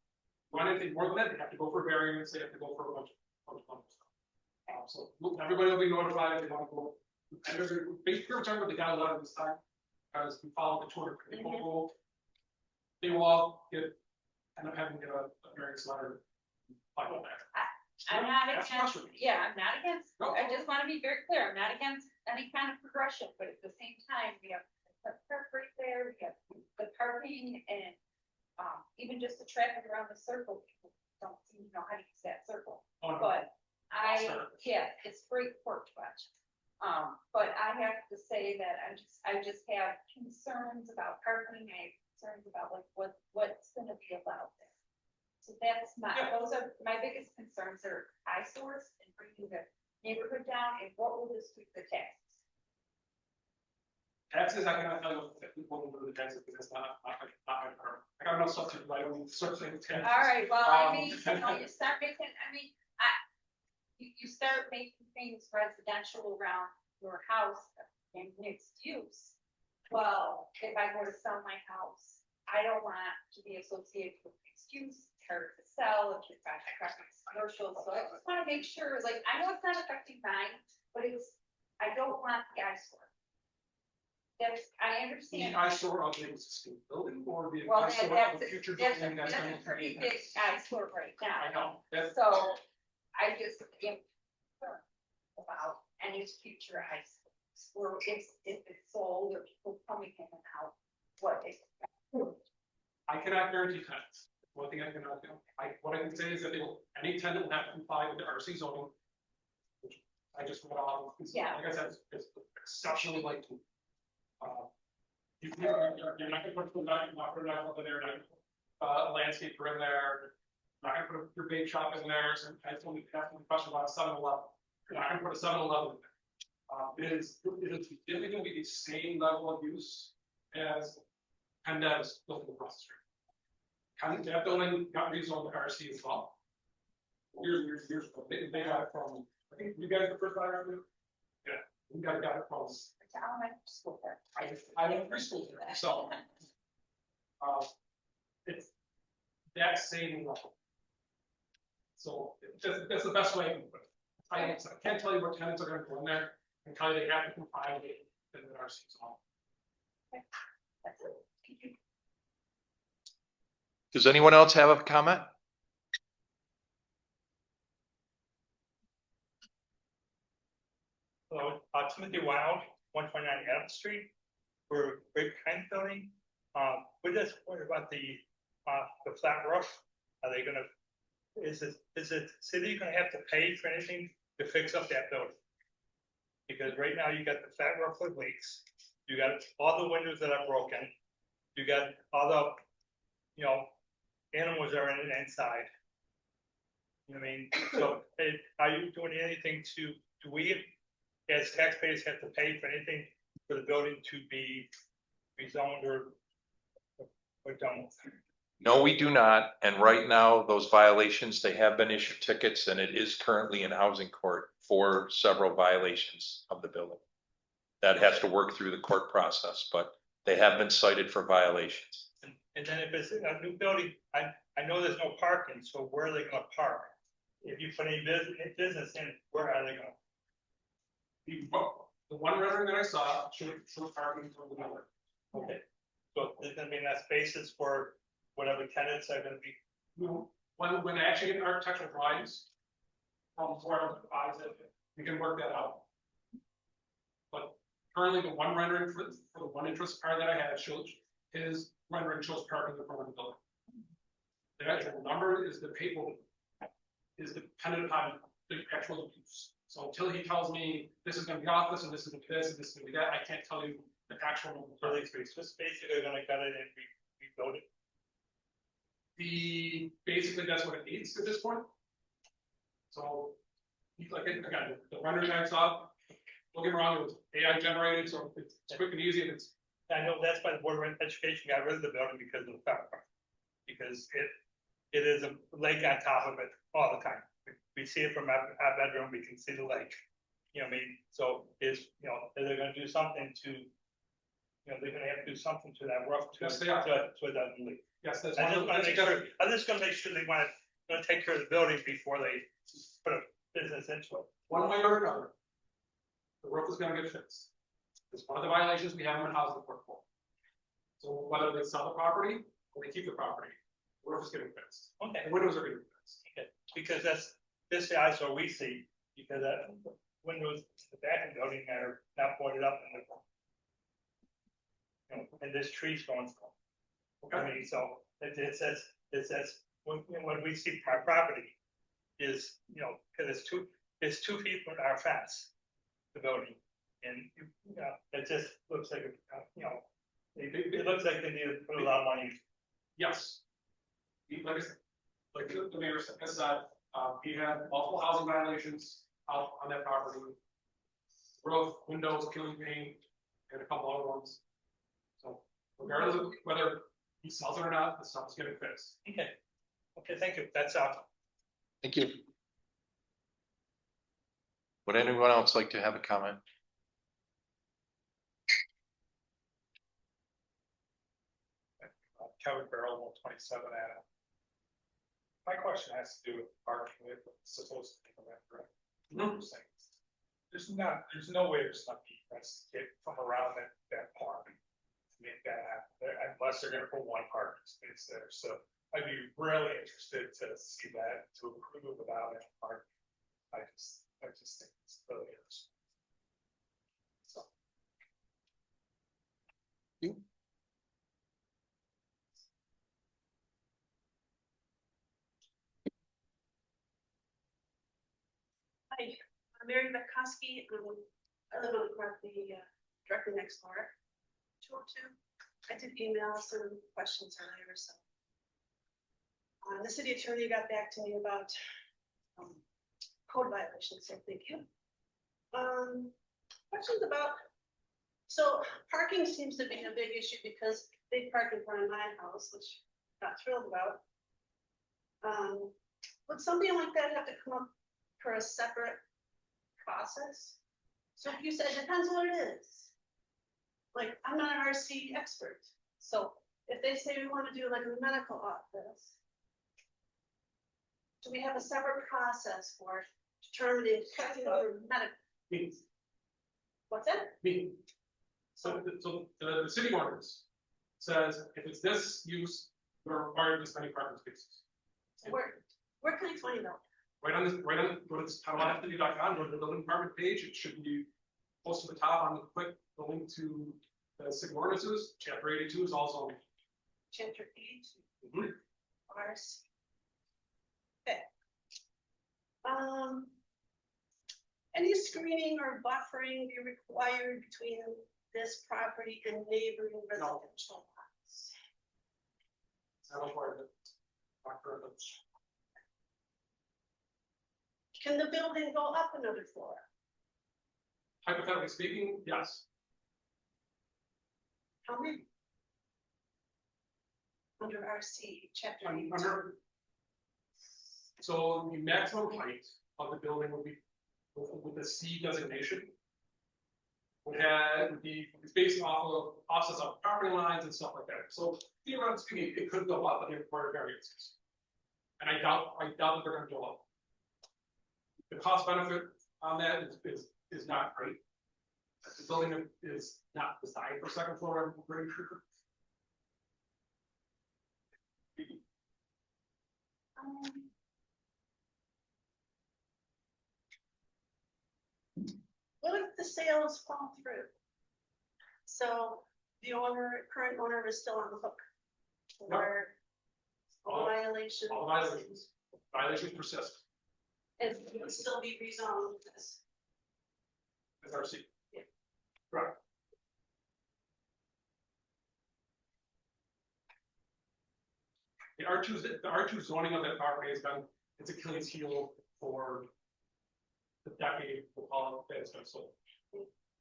Want anything more than that, they have to go for variance, they have to go for a bunch of stuff. So look, everybody will be notified if they want to go. And there's a big concern with the guy a lot of this time, because we follow the 200 people rule. They will all end up having to get a variance letter. Like that. I'm not That's against, frustrating. yeah, I'm not against, No. I just wanna be very clear, I'm not against any kind of progression, but at the same time, we have the park right there, we have the parking and even just the traffic around the circle, people don't seem to know how to use that circle. Oh, no. But it's great porch watch. But I have to say that I just have concerns about parking, I have concerns about like what's gonna be allowed there. So that's those are my biggest concerns are eyesores and bringing the neighborhood down and what will this do to the taxes? Taxes, I cannot tell you what people will do with the taxes, because it's not my part. I got enough stuff to do, I don't start saying taxes. All right, well, I Um, mean, you start making, you start making things residential around your house and mixed use. Well, if I go to sell my house, I don't want to be associated with mixed use, or to sell, if you've got commercial, so I just wanna make sure, like, I know it's not affecting mine, but I don't want the eyesore. I understand. The eyesore of the existing building or the Well, eyesore of the future that's building that's going a to pretty be big next. eyesore right now. I know, that's, So I just am concerned about any future eyesores, or if it's sold or people coming in and out, what is. I cannot guarantee tenants. One thing I cannot do, what I can say is that any tenant will have to comply with the RC zoning. Which I just went on, Yeah. like I said, it's exceptionally light. You're not gonna put a knife up in there, not gonna put a landscape in there, not gonna put your bait shop in there, so I told you, ask me a question about 7-Eleven. You're not gonna put a 7-Eleven in there. It is gonna be the same level of use as Pendev built across the street. That building got rezoned to RC as well. Years ago, they got it from, I think you guys the first buyer, yeah, we got it from. It's elementary school there. I went to preschool there, so. It's that same level. So that's the best way I can put it. I can't tell you what tenants are gonna go in there, and tell you they have to comply with it, in the RC zone. That's it. Thank you. Does anyone else have a comment? Hello, Timothy Wild, 129 Adams Street. We're Great Pine Building. We're just worried about the flat roof. Are they gonna, is the city gonna have to pay for anything to fix up that building? Because right now you got the flat roof with leaks, you got all the windows that are broken, you got all the, animals are in the inside. You know what I mean? So, are you doing anything do we, as taxpayers, have to pay for anything for the building to be rezoned or don't? No, we do not. And right now, those violations, they have been issued tickets and it is currently in housing court for several violations of the building. That has to work through the court process, but they have been cited for violations. And then if it's a new building, I know there's no parking, so where are they gonna park? If you put any business in, where are they gonna? The one rendering that I saw showed parking from the building. Okay, so there's gonna be enough spaces for whatever tenants are gonna be. When I actually get architectural drawings from Florida, we can work that out. But currently, the one rendering for the one interest car that I have shows his rendering shows parking in front of the building. The actual number is the paper is dependent upon the actual use. So until he tells me this is gonna be office and this is gonna be this and this is gonna be that, I can't tell you the actual building space. Just basically gonna cut it and rebuild it. Basically that's what it needs at this point. So, like, again, the rendering I saw, don't get me wrong, it was AI generated, so it's quick and easy, and it's. I know that's why the Board of Education got rid of the building because of the fact, because it is a lake on top of it all the time. We see it from our bedroom, we can see the lake. You know what I mean? So they're gonna do something to, they're gonna have to do something to that roof Yes, they are. so it doesn't leak. Yes, that's I'm one just of gonna the. make sure, I'm just gonna make sure they gonna take care of the building before they put a business into it. One way or another, the roof is gonna get fixed. It's one of the violations we have in housing court for. So whether they sell the property or they keep the property, the roof is getting fixed. Okay. The windows are getting fixed. Okay. Because this the eyesore we see, because windows in the back of the building are not boarded up and this tree's going through. I mean, so it says when we see our property is, because it's 2 feet from our fence, the building. And, it just looks like, it looks like they need to put a lot of money. Yes. Like I said, like the mayor said, we had multiple housing violations out on that property. Roof, windows, killing paint, and a couple other ones. So regardless of whether he sells it or not, the stuff is getting fixed. Okay, thank you. That's all. Thank you. Would anyone else like to have a comment? Kevin Barrel, 127 Adam. My question has to do with parking, if it's supposed to be that correct. There's no way there's enough egress to get from around that park to make that happen, unless they're gonna put one parking space there, so I'd be really interested to see that, to approve without any parking. I just think it's really interesting. So. Hi, I'm Mary Betkowski. I live on the property directly next door, 202. I did email some questions earlier, so. The city attorney got back to me about code violations, so thank you. Questions about, so parking seems to be a big issue because they park in front of my house, which I'm not thrilled about. Would something like that have to come up for a separate process? So if you said, it depends on what it is. Like, I'm not an RC expert. So if they say we want to do like a medical office, do we have a separate process for determining medical? What's that? So the city ordinance says if it's this use, we're required this many parking spaces. Where can I find out? Right on go to townofftv.com, go to the building department page, it should be close to the top on the quick, the link to the city ordinances, chapter 82 is also. Chapter 82. RC. Okay. Any screening or buffering be required between this property and neighboring residential lots? It's not required. Can the building go up another floor? Hypothetically speaking, yes. How many? Under RC, chapter Un- 8. under- So the maximum height of the building would be, with the C designation. Would be, it's based off of offsets of property lines and stuff like that. So theoretically speaking, it could go up, but they require variances. And I doubt that they're gonna go up. The cost benefit on that is not great. The building is not designed for second floor, I'm pretty sure. What if the sales fall through? So the current owner is still on the hook. Or All- violation. All violations persist, And it would still be rezoned as. as RC. Yeah. Right. The R2 zoning of that property has been, it's Achilles heel for the decade, we'll call it, that it's been sold.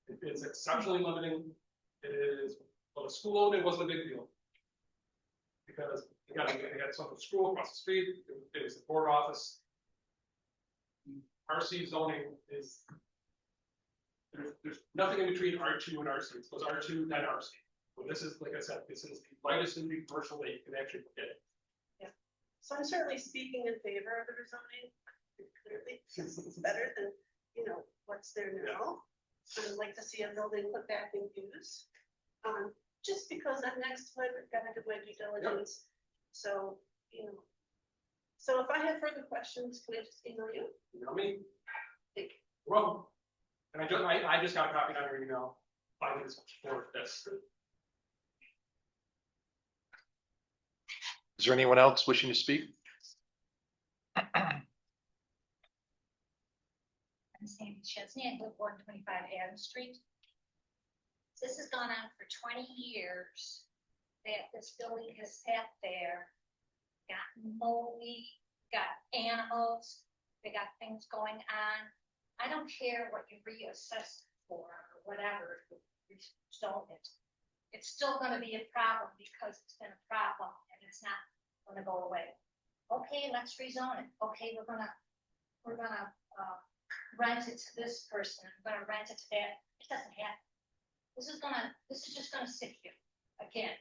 It is exceptionally limiting. It is, well, the school owned it wasn't a big deal. Because they got some school across the street, it was the board office. RC zoning is, there's nothing in between R2 and RC, it goes R2, then RC. Well, this is, like I said, this is the lightest in the commercial that you can actually get it. So I'm certainly speaking in favor of the rezoning. Clearly, it's better than, what's there now. I'd like to see a building put back in use. Just because I'm next to it, I've got to do my due diligence. So, so if I have further questions, can I just email you? You know what I mean? Thank you. Well, and I just got a copy on your email 5 minutes before this. Is there anyone else wishing to speak? I'm Sandy Chesney, I live 125 Adams Street. This has gone on for 20 years, that this building has sat there, got moldy, got animals, they got things going on. I don't care what you reassess for or whatever, you rezone it. It's still gonna be a problem because it's been a problem and it's not gonna go away. Okay, let's rezone it. Okay, we're gonna rent it to this person, we're gonna rent it to that. It doesn't happen. This is just gonna sit here again.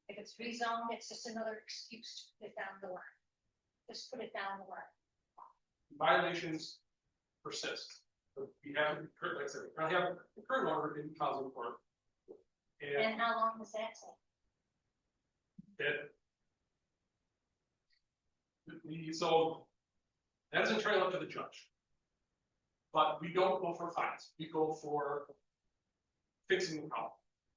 If it's rezoned, it's just another excuse to put it down the line. Just put it down the line. Violations persist. We have, like I said, I have the current order in housing court. And how long does that take? So that's entirely up to the judge. But we don't go for fines, we go for fixing the problem.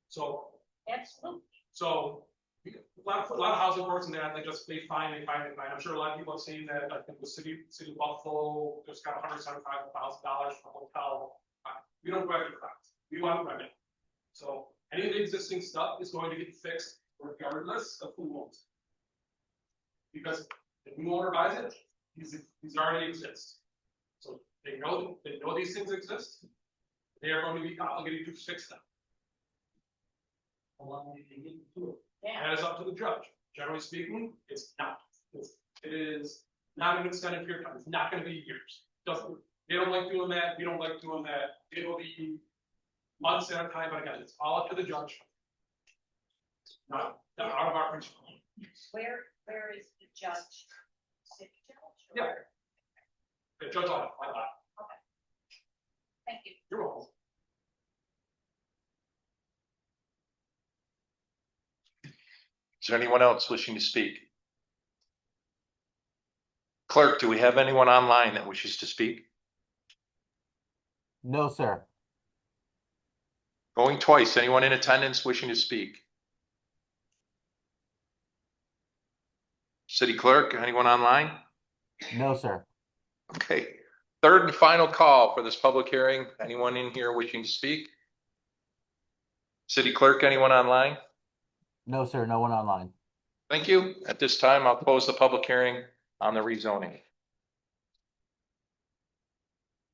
So, Absolutely. so a lot of housing courts and that, they fine. I'm sure a lot of people have seen that. I think the city of Buffalo just got $175,000 for a hotel. We don't go after fines, we want revenue. So any of the existing stuff is going to get fixed regardless of who owns it. Because if the new owner buys it, these already exist. So they know these things exist. They are going to be obligated to fix them. How long do you need to do it? Yeah. That is up to the judge. Generally speaking, it's not. It is not an extended period of time. It's not going to be years. They don't like doing that. We don't like doing that. It will be months at a time. But again, it's all up to the judge. Not out of our control. Where is the judge? City judge? Yeah. The judge on it. Okay. Thank you. You're welcome. Is there anyone else wishing to speak? Clerk, do we have anyone online that wishes to speak? No, sir. Going twice, anyone in attendance wishing to speak? City Clerk, anyone online? No, sir. Okay, third and final call for this public hearing. Anyone in here wishing to speak? City Clerk, anyone online? No, sir. No one online. Thank you. At this time, I'll close the public hearing on the rezoning.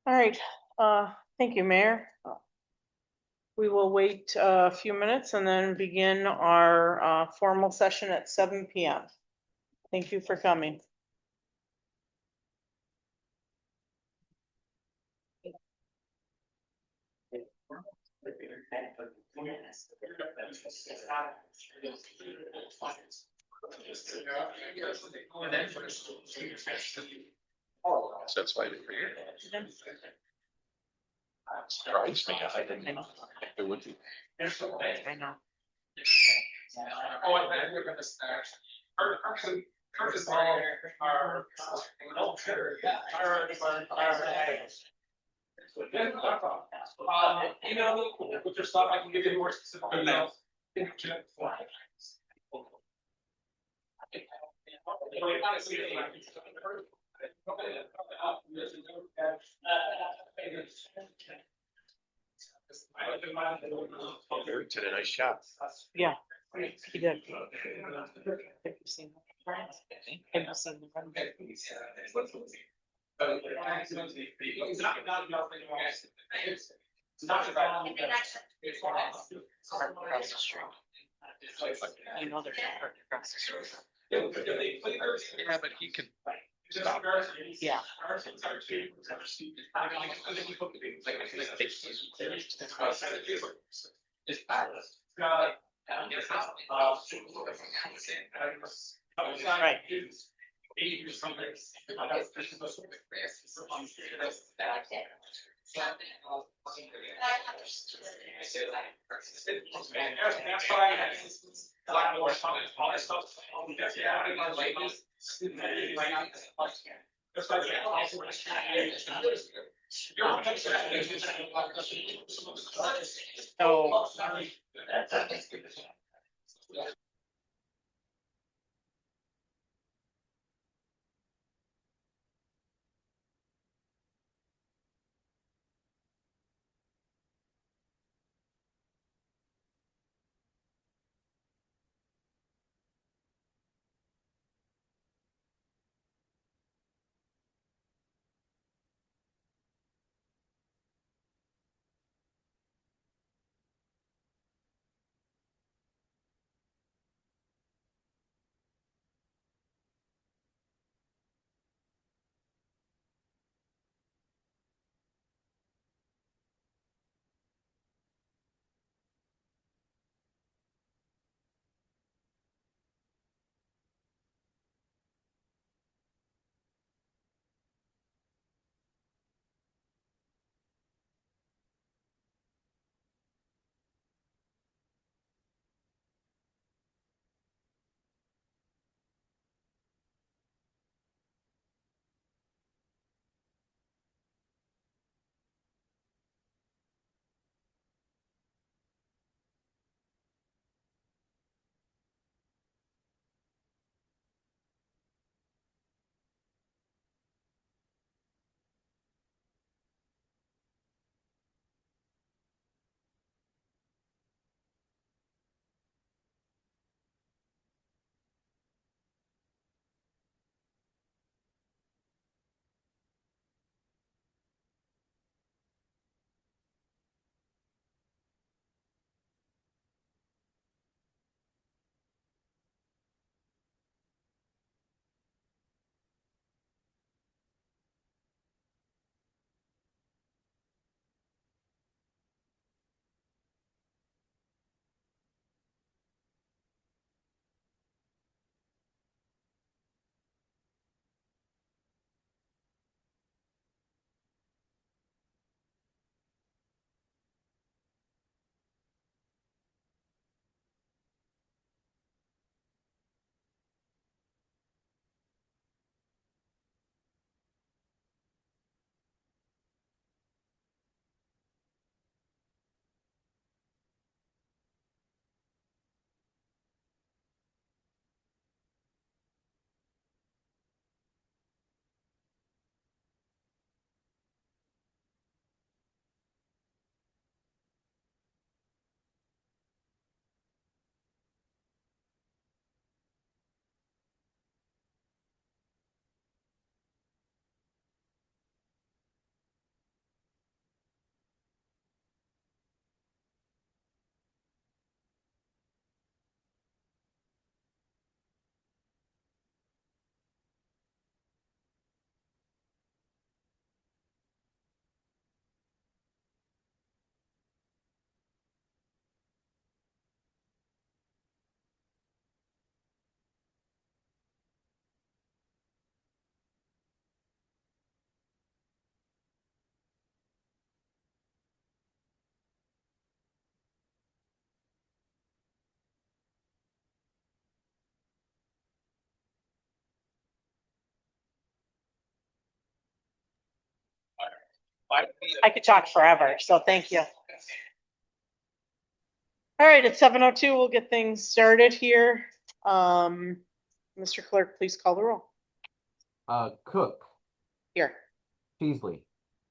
All right, thank you, Mayor. We will wait a few minutes and then begin our formal session at 7 PM. Thank you for coming. That's why. Surprised me. I didn't. I know. It would be. I know. Oh, and we're gonna start. Curtis, our. Email me with your stuff, I can give you more specific. Eric did a nice job. Yeah, he did. Have you seen the friends? Have you seen the friends? Park across the street. You know there's a park across the street. Yeah, but he can. Yeah. Right. That's why a lot more all this stuff. So. I could talk forever, so thank you. All right, at 7:02, we'll get things started here. Mr. Clerk, please call the roll. Cook, Here. Peasley,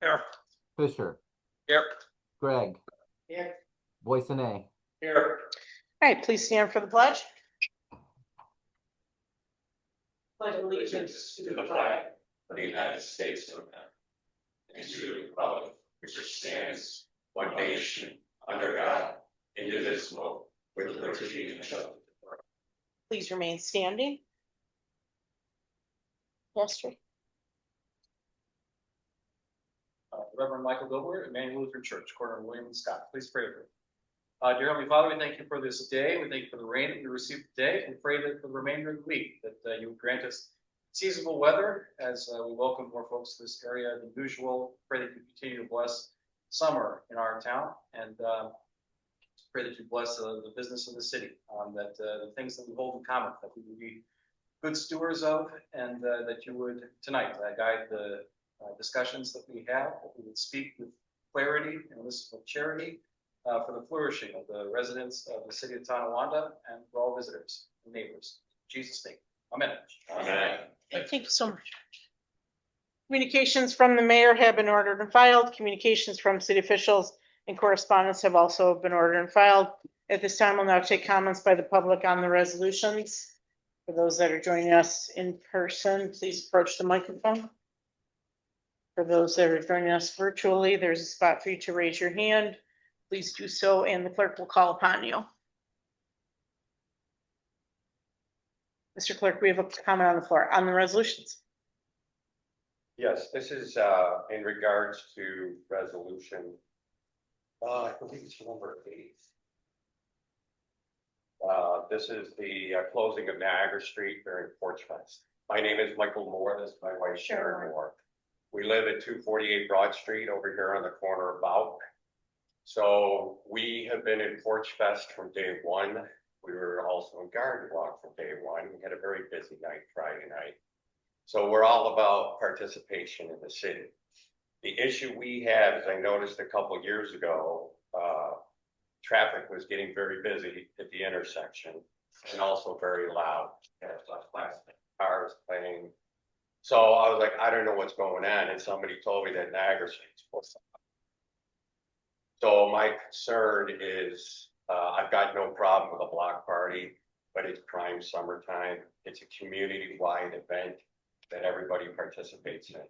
Here. Fisher, Here. Greg, Here. Boyce, Here. All right, please stand for the pledge. Pledge allegiance To the flag of the United States of America, and to the republic which stands one nation under God, indivisible, with liberty and justice. Please remain standing. Pastor. Reverend Michael Gilbert, Emmanuel Lutheran Church, corner of William and Scott. Please pray with me. Dear Heavenly Father, we thank you for this day. We thank you for the rain that we received today. We pray that for the remainder of the week, that you would grant us seasonable weather as we welcome more folks to this area than usual. Pray that you continue to bless summer in our town, and pray that you bless the business of the city, that the things that we hold in common, that we would be good stewards of, and that you would tonight guide the discussions that we have, that we would speak with clarity and listen with charity for the flourishing of the residents of the city of Tonawanda and for all visitors and neighbors. In Jesus' name, amen. Amen. Thank you so much. Communications from the mayor have been ordered and filed. Communications from city officials and correspondence have also been ordered and filed. At this time, we'll now take comments by the public on the resolutions. For those that are joining us in person, please approach the microphone. For those that are joining us virtually, there's a spot for you to raise your hand. Please do so, and the clerk will call upon you. Mr. Clerk, we have a comment on the floor on the resolutions. Yes, this is in regards to resolution. I believe it's number 8. This is the closing of Niagara Street during Porch Fest. My name is Michael Moore. This is my wife Sharon Moore. We live at 248 Broad Street over here on the corner of Bouck. So we have been in Porch Fest from day one. We were also in Garden Walk from day one. We had a very busy night Friday night. So we're all about participation in the city. The issue we have is I noticed a couple of years ago, traffic was getting very busy at the intersection and also very loud. Plastic cars playing. So I was like, I don't know what's going on. And somebody told me that Niagara Street's supposed to. So my concern is, I've got no problem with a block party, but it's prime summertime. It's a community-wide event that everybody participates in.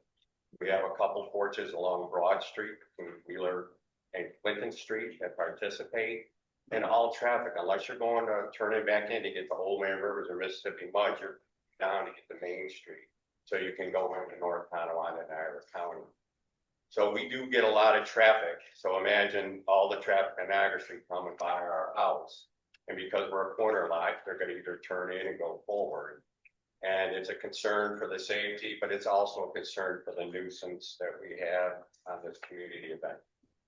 We have a couple porches along Broad Street between Wheeler and Clinton Street that participate. And all traffic, unless you're going to turn it back in to get the Old Man Rivers or Mississippi Mud, you're down to get the main street. So you can go into North Tonawanda and Niagara County. So we do get a lot of traffic. So imagine all the traffic on Niagara Street coming by our house. And because we're a corner lot, they're going to either turn in and go forward. And it's a concern for the safety, but it's also a concern for the nuisance that we have on this community event.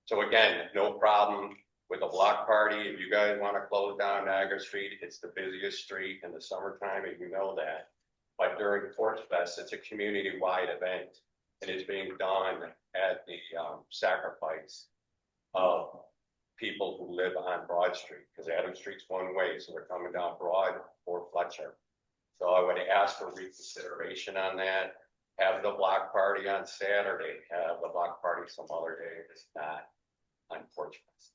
So again, no problem with a block party. If you guys want to close down Niagara Street, it's the busiest street in the summertime, and you know that. But during Porch Fest, it's a community-wide event, and it's being done at the sacrifice of people who live on Broad Street, because Adam Street's one way, so they're coming down Broad or Fletcher. So I would ask for reconsideration on that. Have the block party on Saturday, have the block party some other day, if it's not on Porch Fest.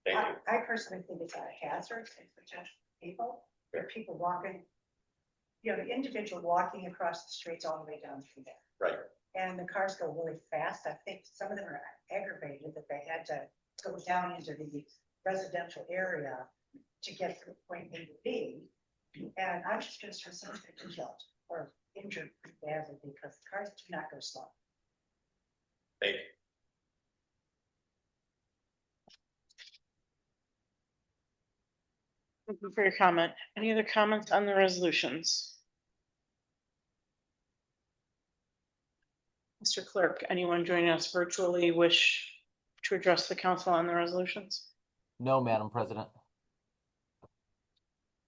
Thank you. I personally think it's a hazard to potential people. There are people walking, you know, the individual walking across the streets all the way down through there. Right. And the cars go really fast. I think some of them are aggravated that they had to go down into the residential area to get from point A to B. And I'm just concerned someone's going to be killed or injured pretty badly because the cars do not go slow. Thank you. Thank you for your comment. Any other comments on the resolutions? Mr. Clerk, anyone joining us virtually wish to address the council on the resolutions? No, Madam President.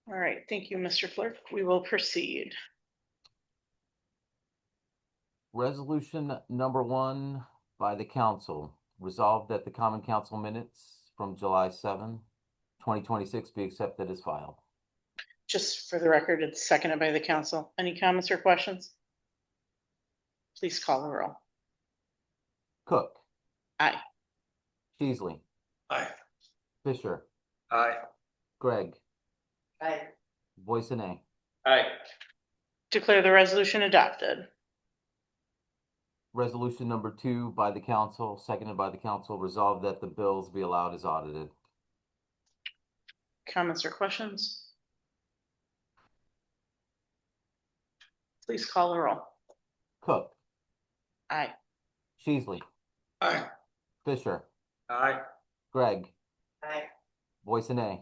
All right, thank you, Mr. Clerk. We will proceed. Resolution number 1 by the council, resolved that the common council minutes from July 7, 2026 be accepted as filed. Just for the record, it's seconded by the council. Any comments or questions? Please call the roll. Cook. Aye. Sheasley. Aye. Fisher. Aye. Greg. Aye. Voisin. Aye. Declare the resolution adopted. Resolution number 2 by the council, seconded by the council, resolved that the bills be allowed as audited. Comments or questions? Please call the roll. Cook. Aye. Sheasley. Aye. Fisher. Aye. Greg. Aye. Voisin. Aye.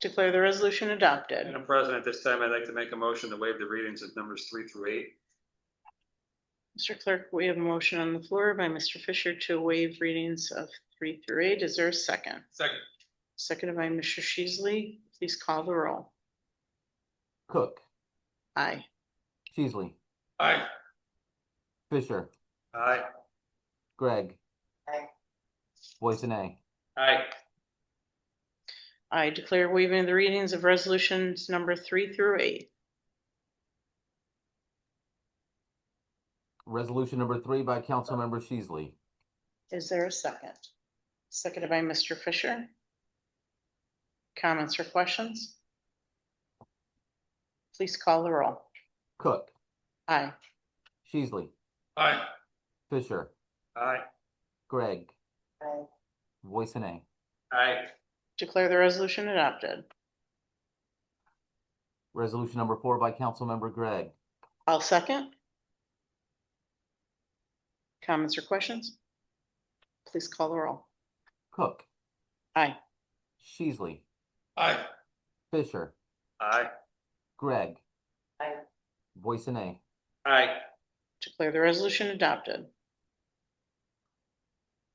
Declare the resolution adopted. Madam President, this time I'd like to make a motion to waive the readings of numbers 3 through 8. Mr. Clerk, we have a motion on the floor by Mr. Fisher to waive readings of 3 through 8. Is there a second? Second. Seconded by Mr. Sheasley. Please call the roll. Cook. Aye. Sheasley. Aye. Fisher. Aye. Greg. Aye. Voisin. Aye. I declare waiving the readings of resolutions number 3 through 8. Resolution number 3 by Councilmember Sheasley. Is there a second? Seconded by Mr. Fisher. Comments or questions? Please call the roll. Cook. Aye. Sheasley. Aye. Fisher. Aye. Greg. Aye. Voisin. Aye. Declare the resolution adopted. Resolution number 4 by Councilmember Greg. I'll second. Comments or questions? Please call the roll. Cook. Aye. Sheasley. Aye. Fisher. Aye. Greg. Aye. Voisin. Aye. Declare the resolution adopted.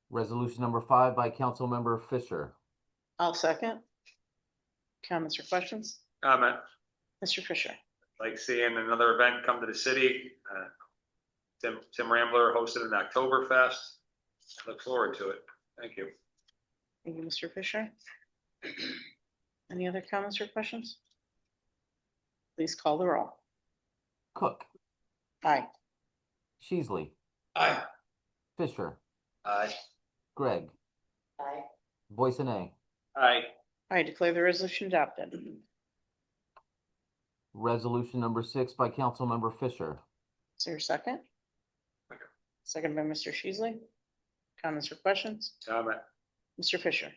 Resolution number 5 by Councilmember Fisher. I'll second. Comments or questions? Comment. Mr. Fisher. Like seeing another event come to the city. Tim Rambler hosted an Oktoberfest. I look forward to it. Thank you. Thank you, Mr. Fisher. Any other comments or questions? Please call the roll. Cook. Aye. Sheasley. Aye. Fisher. Aye. Greg. Aye. Voisin. Aye. I declare the resolution adopted. Resolution number 6 by Councilmember Fisher. Is there a second? Second by Mr. Sheasley. Comments or questions? Comment. Mr. Fisher.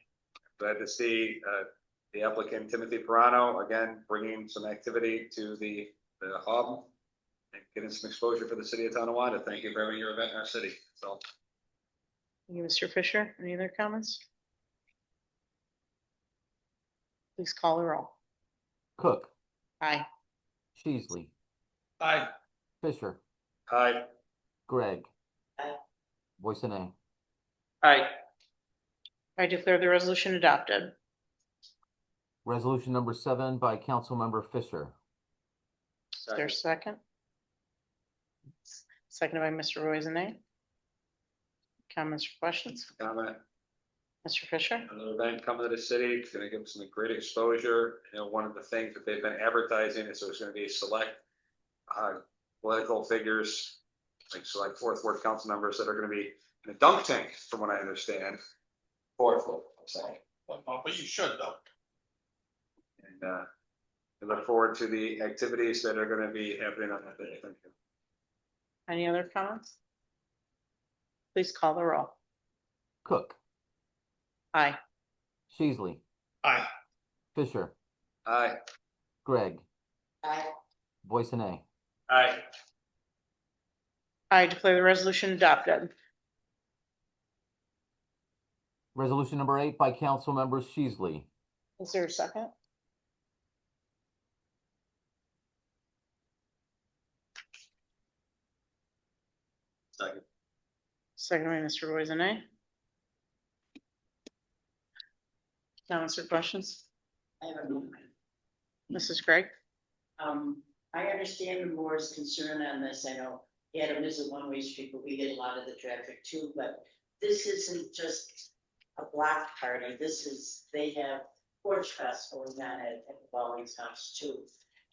Glad to see the applicant Timothy Pirano again bringing some activity to the hub and getting some exposure for the city of Tonawanda. Thank you for having your event in our city. So Thank you, Mr. Fisher. Any other comments? Please call the roll. Cook. Aye. Sheasley. Aye. Fisher. aye. Greg. Aye. Voisin. Aye. I declare the resolution adopted. Resolution number 7 by Councilmember Fisher. Is there a second? Seconded by Mr. Roisenay. Comments or questions? Comment. Mr. Fisher. Another event coming to the city, it's gonna give them some great exposure. You know, one of the things that they've been advertising is there's gonna be select political figures, like select fourth ward council members that are gonna be in a dunk tank, from what I understand. Fourth ward, I'm saying. But you should though. And I look forward to the activities that are gonna be happening on that day. Thank you. Any other comments? Please call the roll. Cook. Aye. Sheasley. Aye. Fisher. Aye. Greg. Aye. Voisin. Aye. I declare the resolution adopted. Resolution number 8 by Councilmember Sheasley. Is there a second? Second. Second by Mr. Roisenay. Comments or questions? I have a moment. Mrs. Gregg? I understand the board's concern on this. I know Adam is a one-way street, but we get a lot of the traffic too, but this isn't just a block party, they have Porch Fest going on at the Balling's house too.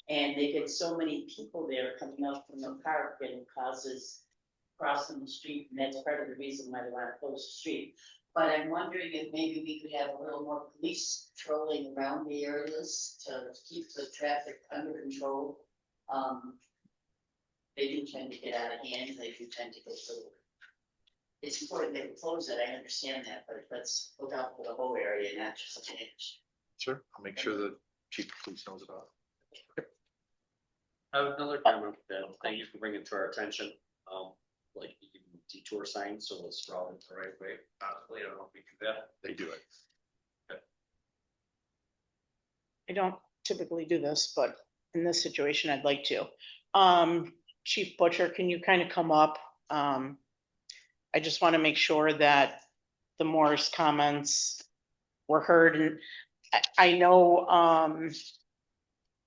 And they get so many people there coming up from the park and causes crossing the street, and that's part of the reason why they want to close the street. But I'm wondering if maybe we could have a little more police patrolling around the areas to keep the traffic under control. They do tend to get out of hand, they do tend to go through. It's important that we close it, I understand that, but let's look out for the whole area, not just change. Sure, I'll make sure the chief of police knows about it. I have another comment, Ben. Thank you for bringing it to our attention. Like even detour signs, so it's routed the right way. Possibly, I don't know if we do that. They do it. I don't typically do this, but in this situation, I'd like to. Chief Butcher, can you kind of come up? I just want to make sure that the Moore's comments were heard, and I know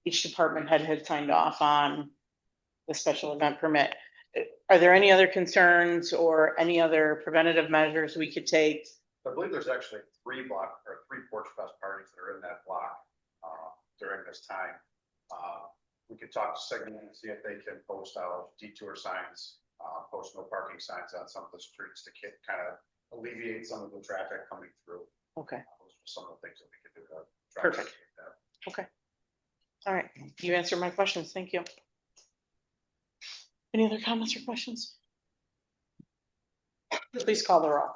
each department head had signed off on the special event permit. Are there any other concerns or any other preventative measures we could take? I believe there's actually three Porch Fest parties that are in that block during this time. We could talk to Sigmund and see if they can post out detour signs, post no parking signs on some of the streets to kind of alleviate some of the traffic coming through. Okay. Those are some of the things that we could do. Perfect. Okay. All right. You answered my questions. Thank you. Any other comments or questions? Please call the roll.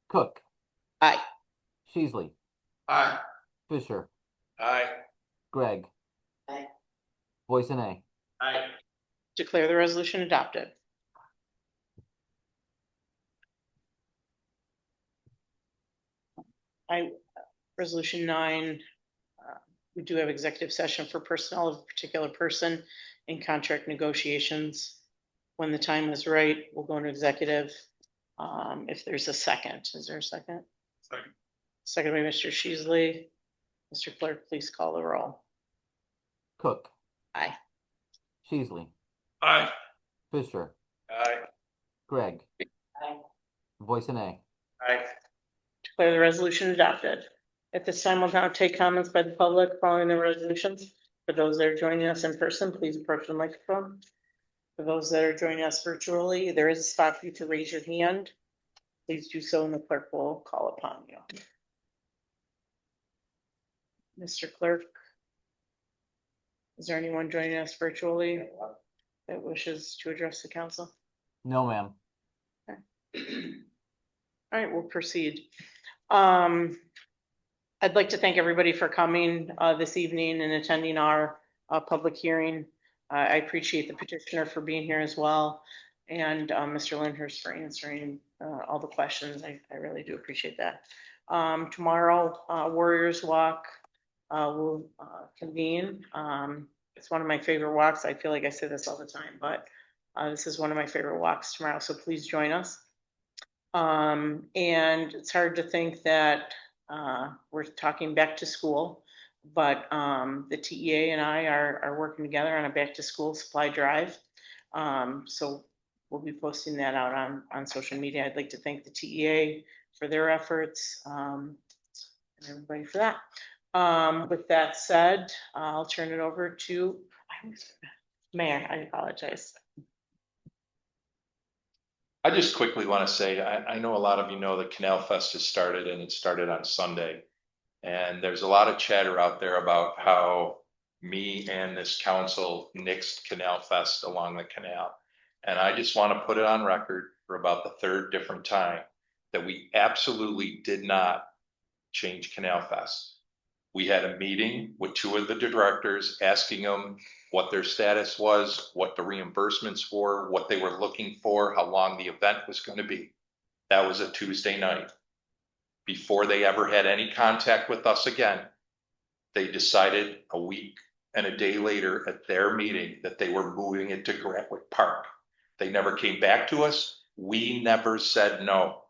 Cook. Aye. Sheasley. Aye. Fisher. Aye. Greg. Aye. Boyson. Aye. Declare the resolution adopted. Resolution 9, we do have executive session for personnel of a particular person in contract negotiations. When the time is right, we'll go into executive. If there's a second, is there a second? Second. Second by Mr. Sheasley. Mr. Clerk, please call the roll. Cook. Aye. Sheasley. Aye. Fisher. Aye. Greg. Aye. Boyson. Aye. Declare the resolution adopted. At this time, we'll now take comments by the public following the resolutions. For those that are joining us in person, please approach the microphone. For those that are joining us virtually, there is a spot for you to raise your hand. Please do so and the clerk will call upon you. Mr. Clerk, is there anyone joining us virtually that wishes to address the council? No, ma'am. Okay. All right, we'll proceed. I'd like to thank everybody for coming this evening and attending our public hearing. I appreciate the petitioner for being here as well, and Mr. Lindhurst for answering all the questions. I really do appreciate that. Tomorrow, Warriors Walk will convene. It's one of my favorite walks. I feel like I say this all the time, but this is one of my favorite walks tomorrow, so please join us. And it's hard to think that we're talking back to school, but the TEA and I are working together on a back to school supply drive. So we'll be posting that out on social media. I'd like to thank the TEA for their efforts and everybody for that. With that said, I'll turn it over to Mayor. I apologize. I just quickly want to say, I know a lot of you know that Canal Fest has started, and it started on Sunday. And there's a lot of chatter out there about how me and this council nixed Canal Fest along the canal. And I just want to put it on record for about the third different time that we absolutely did not change Canal Fest. We had a meeting with two of the directors asking them what their status was, what the reimbursements were, what they were looking for, how long the event was going to be. That was a Tuesday night. Before they ever had any contact with us again, they decided a week and a day later at their meeting that they were moving it to Grantwood Park. They never came back to us. We never said no.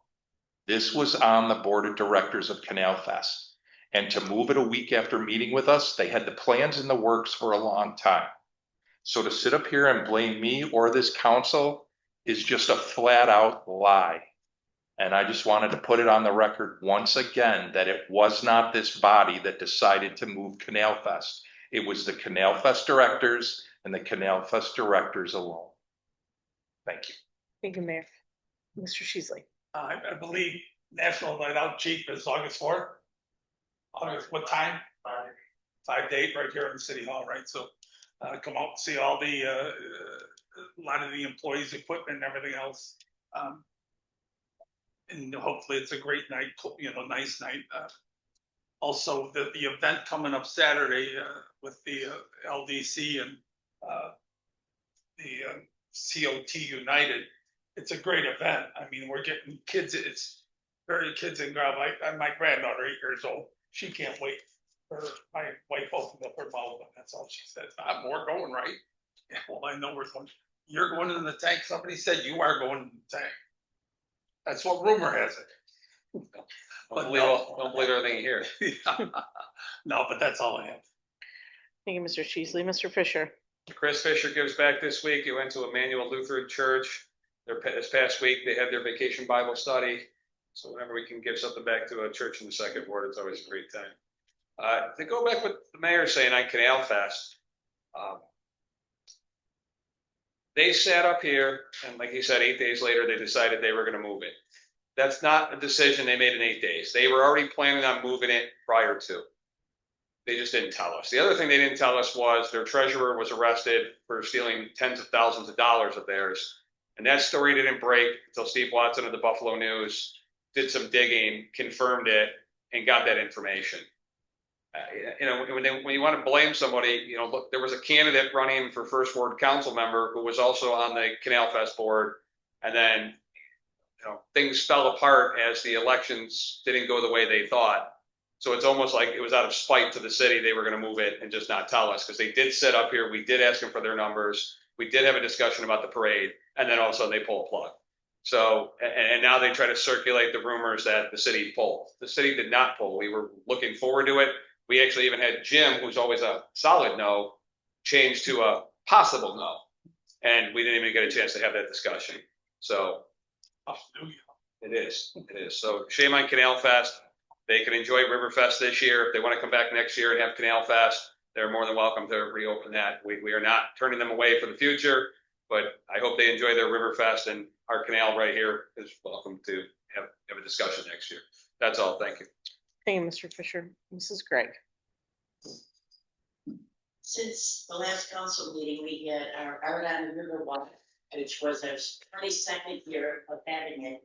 This was on the board of directors of Canal Fest. And to move it a week after meeting with us, they had the plans in the works for a long time. So to sit up here and blame me or this council is just a flat out lie. And I just wanted to put it on the record once again that it was not this body that decided to move Canal Fest. It was the Canal Fest directors and the Canal Fest directors alone. Thank you. Thank you, Mayor. Mr. Sheasley. I believe National Night Out Jeep is August 4th. August, what time? 5 to 8 right here in the City Hall, right? So come out and see all the, a lot of the employees' equipment and everything else. And hopefully it's a great night, nice night. Also, the event coming up Saturday with the LDC and the COT United. It's a great event. I mean, we're getting kids, it's very kids and my granddaughter, 8 years old. She can't wait for my wife opened up her mouth and that's all she says. We're going, right? Yeah, well, I know we're going. You're going in the tank. Somebody said you are going in the tank. That's what rumor has it. Don't believe everything you hear. No, but that's all I have. Thank you, Mr. Sheasley. Mr. Fisher. Chris Fisher gives back this week. He went to Emmanuel Lutheran Church. This past week, they had their vacation Bible study. So whenever we can give something back to a church in the second ward, it's always a great time. To go back with the mayor saying on Canal Fest, they sat up here and like he said, 8 days later, they decided they were going to move it. That's not a decision they made in 8 days. They were already planning on moving it prior to. They just didn't tell us. The other thing they didn't tell us was their treasurer was arrested for stealing tens of thousands of dollars of theirs. And that story didn't break until Steve Watson of the Buffalo News did some digging, confirmed it, and got that information. When you want to blame somebody, look, there was a candidate running for first ward council member who was also on the Canal Fest board. And then, things fell apart as the elections didn't go the way they thought. So it's almost like it was out of spite to the city. They were going to move it and just not tell us because they did sit up here. We did ask them for their numbers. We did have a discussion about the parade. And then all of a sudden they pull a plug. So, and now they try to circulate the rumors that the city pulled. The city did not pull. We were looking forward to it. We actually even had Jim, who's always a solid no, change to a possible no. And we didn't even get a chance to have that discussion. So it is. So shame on Canal Fest. They can enjoy Riverfest this year. If they want to come back next year and have Canal Fest, they're more than welcome to reopen that. We are not turning them away for the future, but I hope they enjoy their Riverfest, and our canal right here is welcome to have a discussion next year. That's all. Thank you. Thank you, Mr. Fisher. Mrs. Gregg. Since the last council meeting, we had our Art on the River Walk, which was our 22nd year of having it.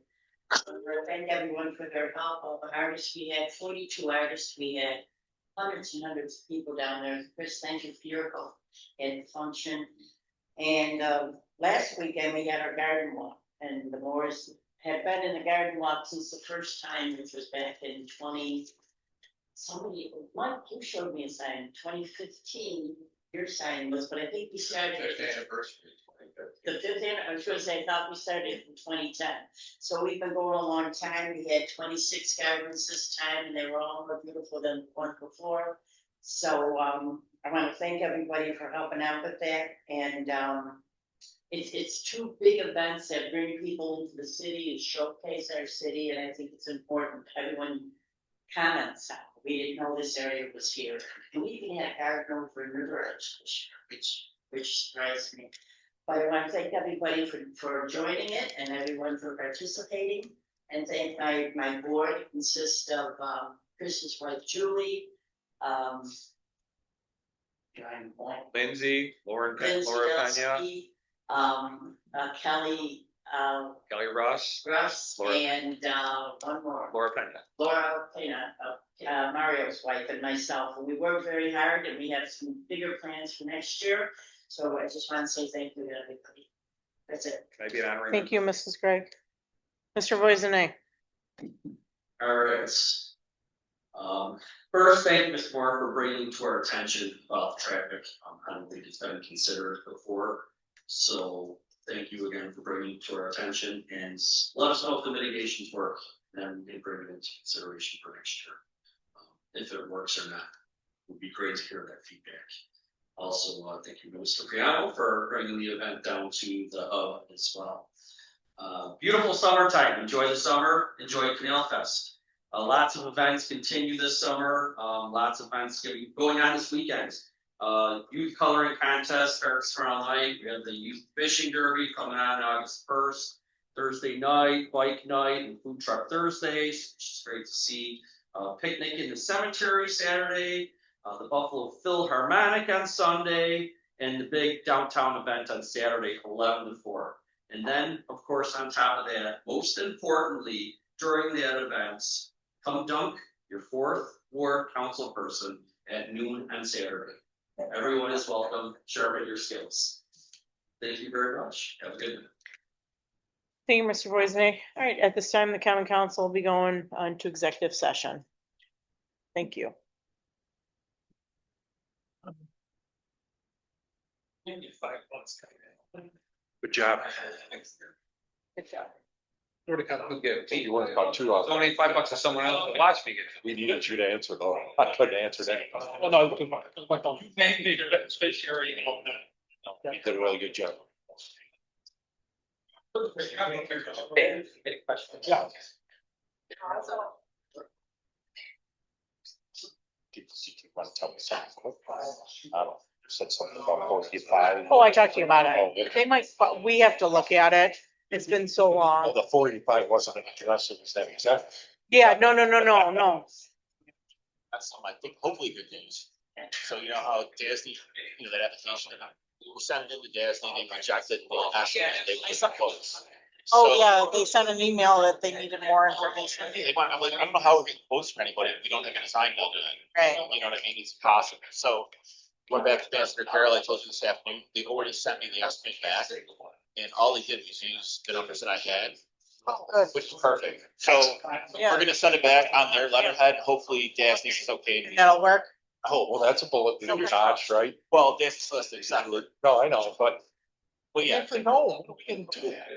I want to thank everyone for their help. All the artists, we had 42 artists. We had hundreds and hundreds of people down there. Chris, thank you for your help and function. And last weekend we had our garden walk, and the Moores had been in the garden walk since the first time, which was back in Mike, you showed me a sign, 2015, your sign was, but I think we started. Fifth anniversary. The fifth anniversary, I was going to say, I thought we started in 2010. So we've been going a long time. We had 26 gardens this time, and they were all more beautiful than the one before. So I want to thank everybody for helping out with that. And it's two big events that bring people into the city and showcase our city. And I think it's important everyone comments on. We didn't know this area was here. And we even had a garden over in River Edge this year, which surprised me. But I want to thank everybody for joining it and everyone for participating. And thank my board. It consists of Chris's wife, Julie, Lindsay, Laura Delsky, Pena, Kelly, Kelly Ross, Laura, and one more. Laura Pena. Laura Pena, Mario's wife, and myself. And we worked very hard, and we have some bigger plans for next year. So I just want to say thank you to everybody. That's it. Can I be an honorary? Thank you, Mrs. Gregg. Mr. Voisinay. All right. First, thank you, Mr. Moore, for bringing to our attention about traffic. I don't think it's been considered before. So thank you again for bringing it to our attention, and let us know if the mitigations work, and we can bring it into consideration for next year. If it works or not, it would be great to hear that feedback. Also, thank you, Mr. Priano, for bringing the event down to the hub as well. Beautiful summertime. Enjoy the summer. Enjoy Canal Fest. Lots of events continue this summer. Lots of events going on this weekend. Youth coloring contest starts tomorrow night. We have the youth fishing derby coming on August 1st. Thursday night, bike night, and food truck Thursdays, which is great to see. Picnic in the cemetery Saturday. The Buffalo Philharmonic on Sunday, and the big downtown event on Saturday, 11 to 4. And then, of course, on top of that, most importantly, during that event, come dunk your 4th Ward council person at noon on Saturday. Everyone is welcome. Sharpen your skills. Thank you very much. Have a good night. Thank you, Mr. Boisne. All right, at this time, the common council will be going on to executive session. Thank you. Good job. Good job. You work about 2 hours. Donate $5 to someone else to watch me get. We needed you to answer though. I couldn't answer that. Well, no, it was my phone. Beneficiary. You did a really good job. Any questions? Yeah. Want to tell me something quick? I don't, said something about 45. Oh, I talked to you about Oh, it. They might, but we have to look at it. It's been so Oh, long. the 485 wasn't an address, it was that exact. Yeah, no. That's some, I think, hopefully good news. So you know how Disney, that application, we sent it into Disney, they rejected, they asked, they close. Oh, yeah, they sent an email that they needed more information. They want, I'm like, I don't know how we're getting quotes for anybody, if we don't have a design builder. Right. You know what I mean? It's impossible. So went back to Ambassador Carroll, I told you this afternoon, they already sent me the estimate back. And all they did was use the numbers that I had, which is perfect. So we're gonna send it back on their letterhead. Hopefully Disney is okay. That'll work. Oh, well, that's a bullet notch, right? Well, Disney's listed exactly. No, I know, but. Yeah. No, we can do that.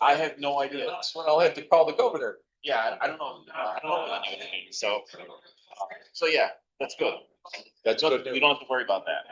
I have no idea. That's when I'll have to call the governor. Yeah, I don't know. I don't know what they do. So yeah, that's good. That's good. We don't have to worry about that.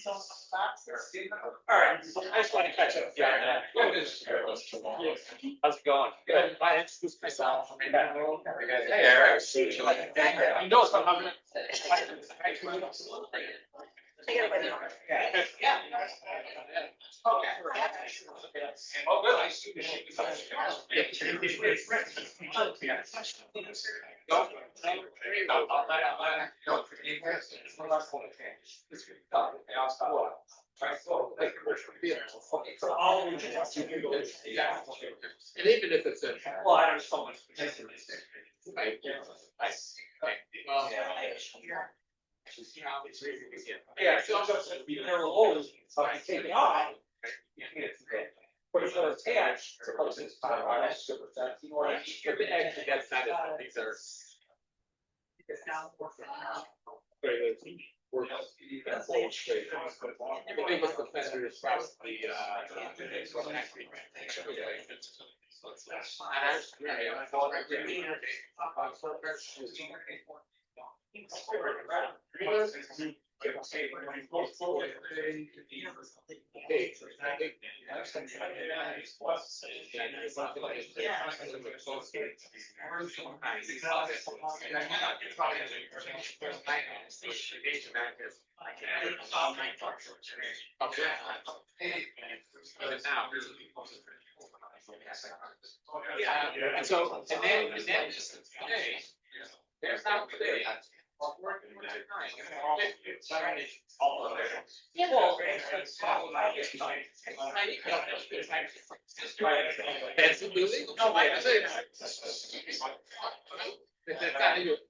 All right, I just want to catch up. How's it going? Good. I introduced myself. Hey, Eric. You know what's happening? Yeah. Okay. Oh, good. I see. And even if it's a, well, I don't so much. Yeah, so I'm just be there alone, so I take it off. But it's not attached, suppose it's super fast, you know, if it actually gets that, things are. The biggest offender is probably, Yeah, and so, and then just today, there's not today. Working with your client. It's illegal. No, I say that.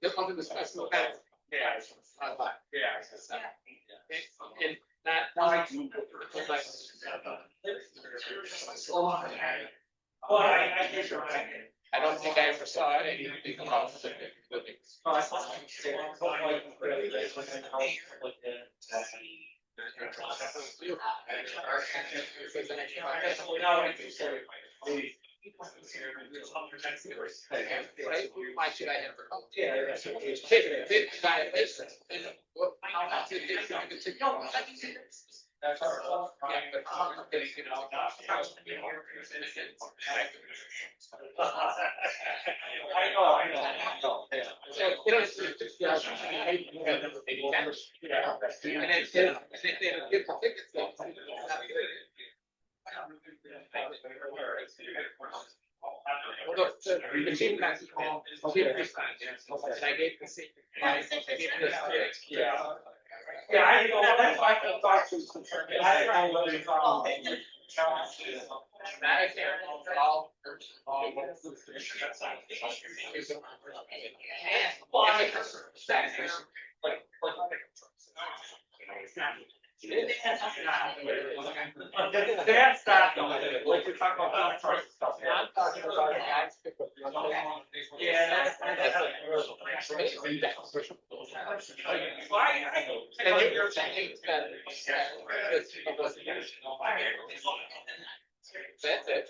That's not the special. Yeah. Yeah. Well, I guess you're right. I don't think I ever saw anything about it. Why should I ever? Yeah, I know, that's why I thought she was concerned. I don't know whether you thought. That's not, like you're talking about. Stuff. Yeah, That's it.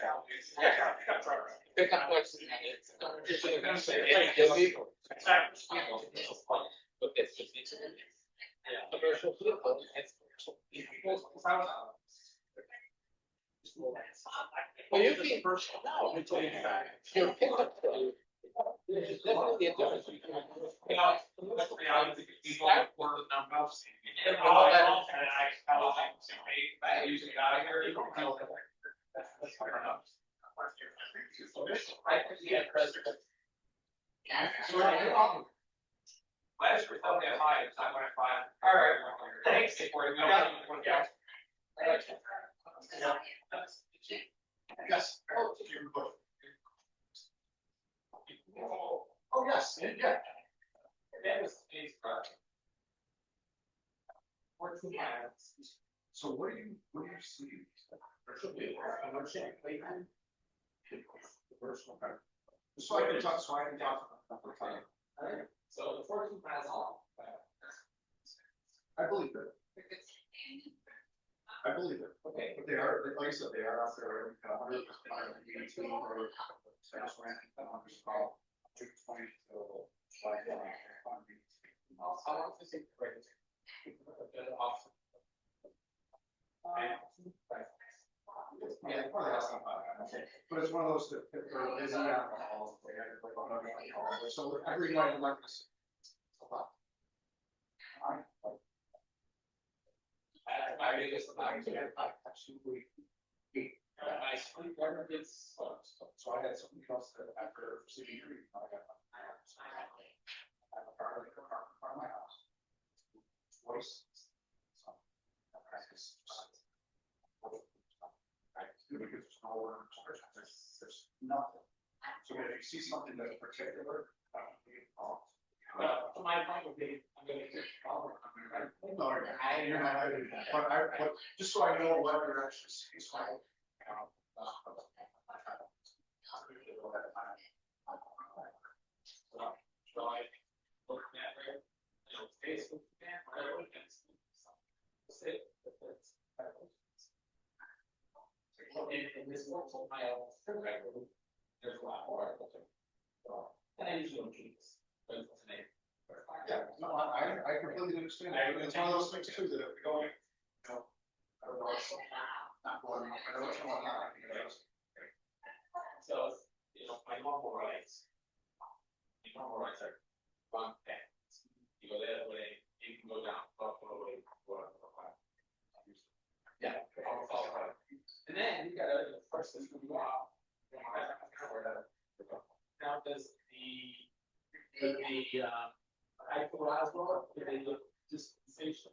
Pick up what's. Well, you can first. No, your pickup. There's definitely a difference. Last year, we had high, so I went 5. All right, thanks. Yes. Oh, yes, yeah. That was today's project. 14 miles. So what do you see? So I can talk. Alright, so the 14 miles long. I believe it. I believe it. Okay. But they are, like I said, they are out there, 118 or fast ran, 120 to like. How long does it take? Yeah, probably less than 5. But it's one of those that are busy alcohol. They had to play on alcohol. So every night I'm like this. My biggest absolutely. I sleep never gets so I had something else that after city street, I got I have a car in front of my house. Twice. So I practice. Because there's no there's nothing. So if you see something that's particular, my point would be, I'm gonna get but just so I know what direction it's like. In this one, there's a lot more. And I usually don't keep this. Yeah, no, I completely understand. It's one of those things too, that if we go, I don't know, it's not going, I know what's going on. So, my normal rights. My normal rights are one path. You go that way, you can go down, Buffalo way, yeah. And then you gotta, first thing you go out. Now, does the high school Roswell, do they look dispensation?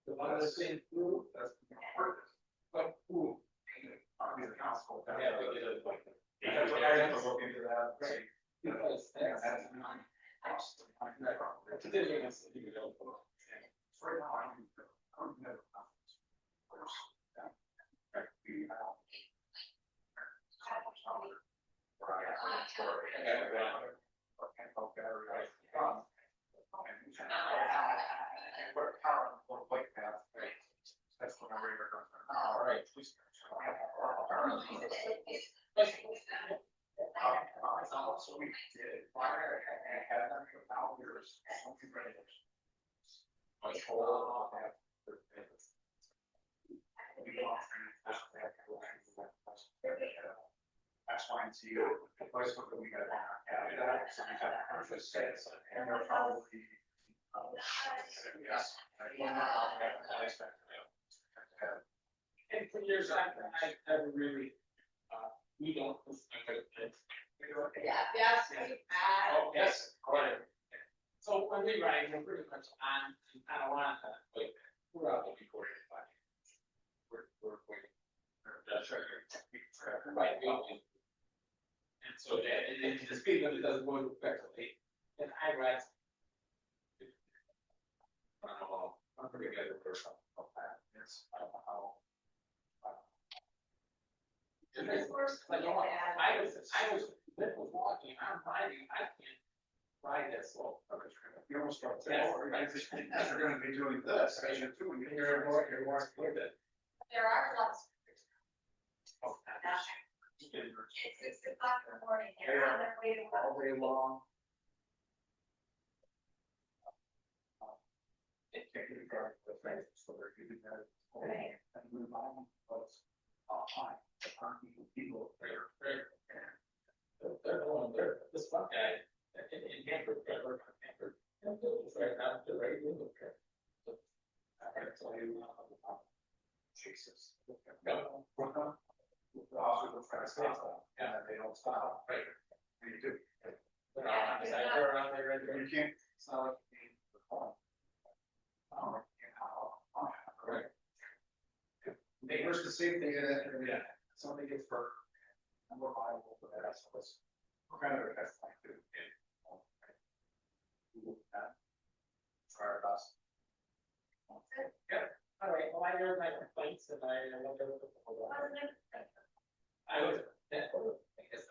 The one that's saying through, that's the purpose. But who? The council. Yeah, they get it. Because I have to look into that. Right. Because that's. Right now, I'm never. That's what I'm ready to. All right. So we did. I had them for hours. Much whole. That's why it's you. The place where we got. So we got purchase sets and they're probably. Yes. And for years, I never really, we don't. Yeah, yes. Oh, yes, correct. So when we write, we're pretty much on, I don't want that, but we're out looking for it. We're waiting. That's right. Right, we all do. And so that, and the speed limit doesn't go into effect till 8. And I write. I'm pretty good at first of that. It's, I don't know how. I was walking, I'm riding, I can't ride that slow. You almost got to. You're gonna be doing this, I should too. You're more with it. There are lots. It's It's 6 o'clock in the morning, they're on their way to work. all day long. Taking the the things, so they're giving that. Right. And we buy them, but high, people, they're, they're going, they're, this one guy, in Hanford, they're working on Hanford. And it's right now, they're right in the pit. So, I gotta tell you, Jesus. No, we're not. The officers will try to stop, and they don't stop, right? And you do. But they're around there, you can't, it's not like you need the phone. Correct. Neighbors, the same thing, yeah, something gets hurt. And we're liable for that, so it's kind of a best thing to do. Try our best. Yeah, all right, well, I heard my complaints and I went over the. I was, I guess,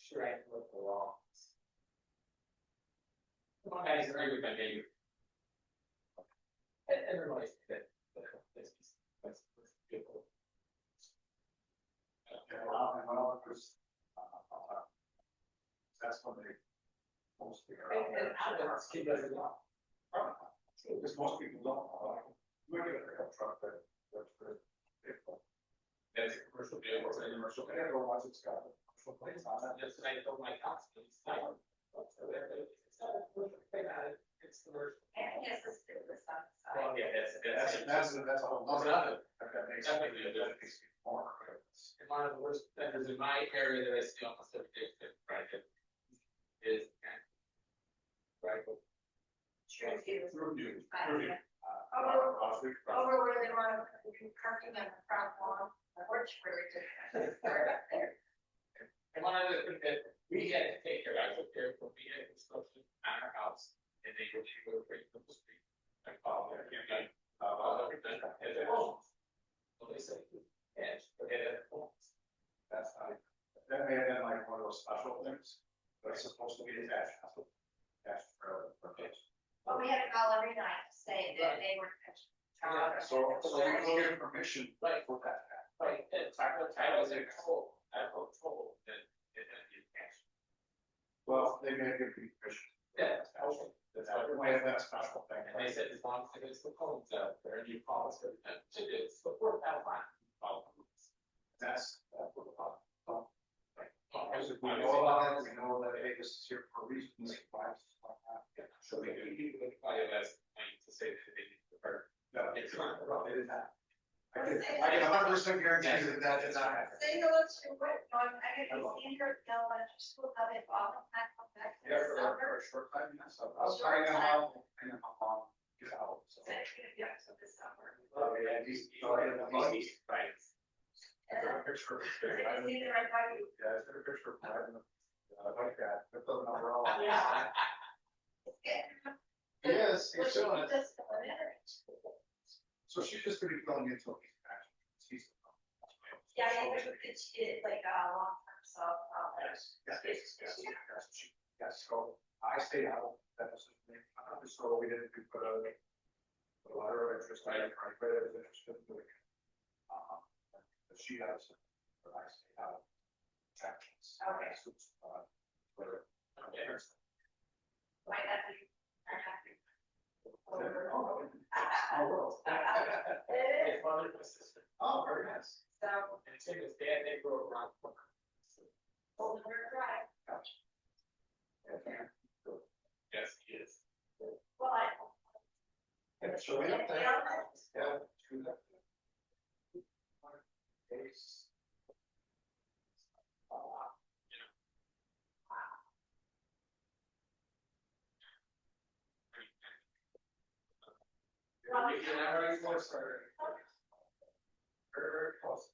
sure I can look for law. Come on, guys, agree with my neighbor. Everybody's good. That's beautiful. That's when they mostly are. Because most people don't. We're gonna have a truck that's for vehicle. That's a commercial vehicle, it's a commercial, everyone wants it's got a commercial place on it, that's what I told my council. It's not a commercial thing on it, it's commercial. And I guess it's still the sun. Well, yeah, that's a whole other. Okay, makes sense. More. And one of the worst vendors in my area that I see almost every day, right, is. Right. Review. Over where they want to be parking on the front lawn, which very different. And one other thing that we had to take care of, I took care of when we had construction on our house, and they were right from the street. I called them, everything, as their homes. So they said, yes, but they had homes. That's how. That may have been like one of those special things, but it's supposed to be attached. Attached for kids. But we had to call every night to say that they were. Yeah, so we will get permission, right, for that, right, it's like, I was in control, I was told that it you can't. Well, they may give you permission. Yeah, okay, that's how we have that special thing, and they said, as long as it's the codes out there, and you polish it, and it's the fourth out line. That's what the problem. We know about it, we know that hey, this is here for a reason, this is why it's like that. So they do need to buy it as to say that they need to hurt. No, it's not, it is not. I can 100% guarantee that did not happen. Say no to what, I get to see her at elementary school, how they all come back. Yeah, for a short time, yes, I was trying to how long get out, so. Yeah, so this summer. Oh, yeah, these, right. I took a picture of it. I see the red bike. Yeah, I took a picture of it, like that, with the number all. Yeah. Yes, Which it's doing one it. does the letter? So she's just gonna be filling into a piece of action. Yeah, it's like a long term, so. Yes, so I stayed out, that was, so we didn't put a letter of interest, I was interested in doing it. But she has, but I stayed out. Okay. Why that be? Oh, very nice. So. And it's in his dad, they grew around. Old River Drive. Yes, he is. Well, Yeah, so we have to. Yeah. Very close. Very close.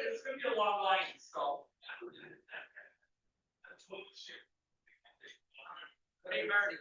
It's gonna be a long line, so. Hey, Marty.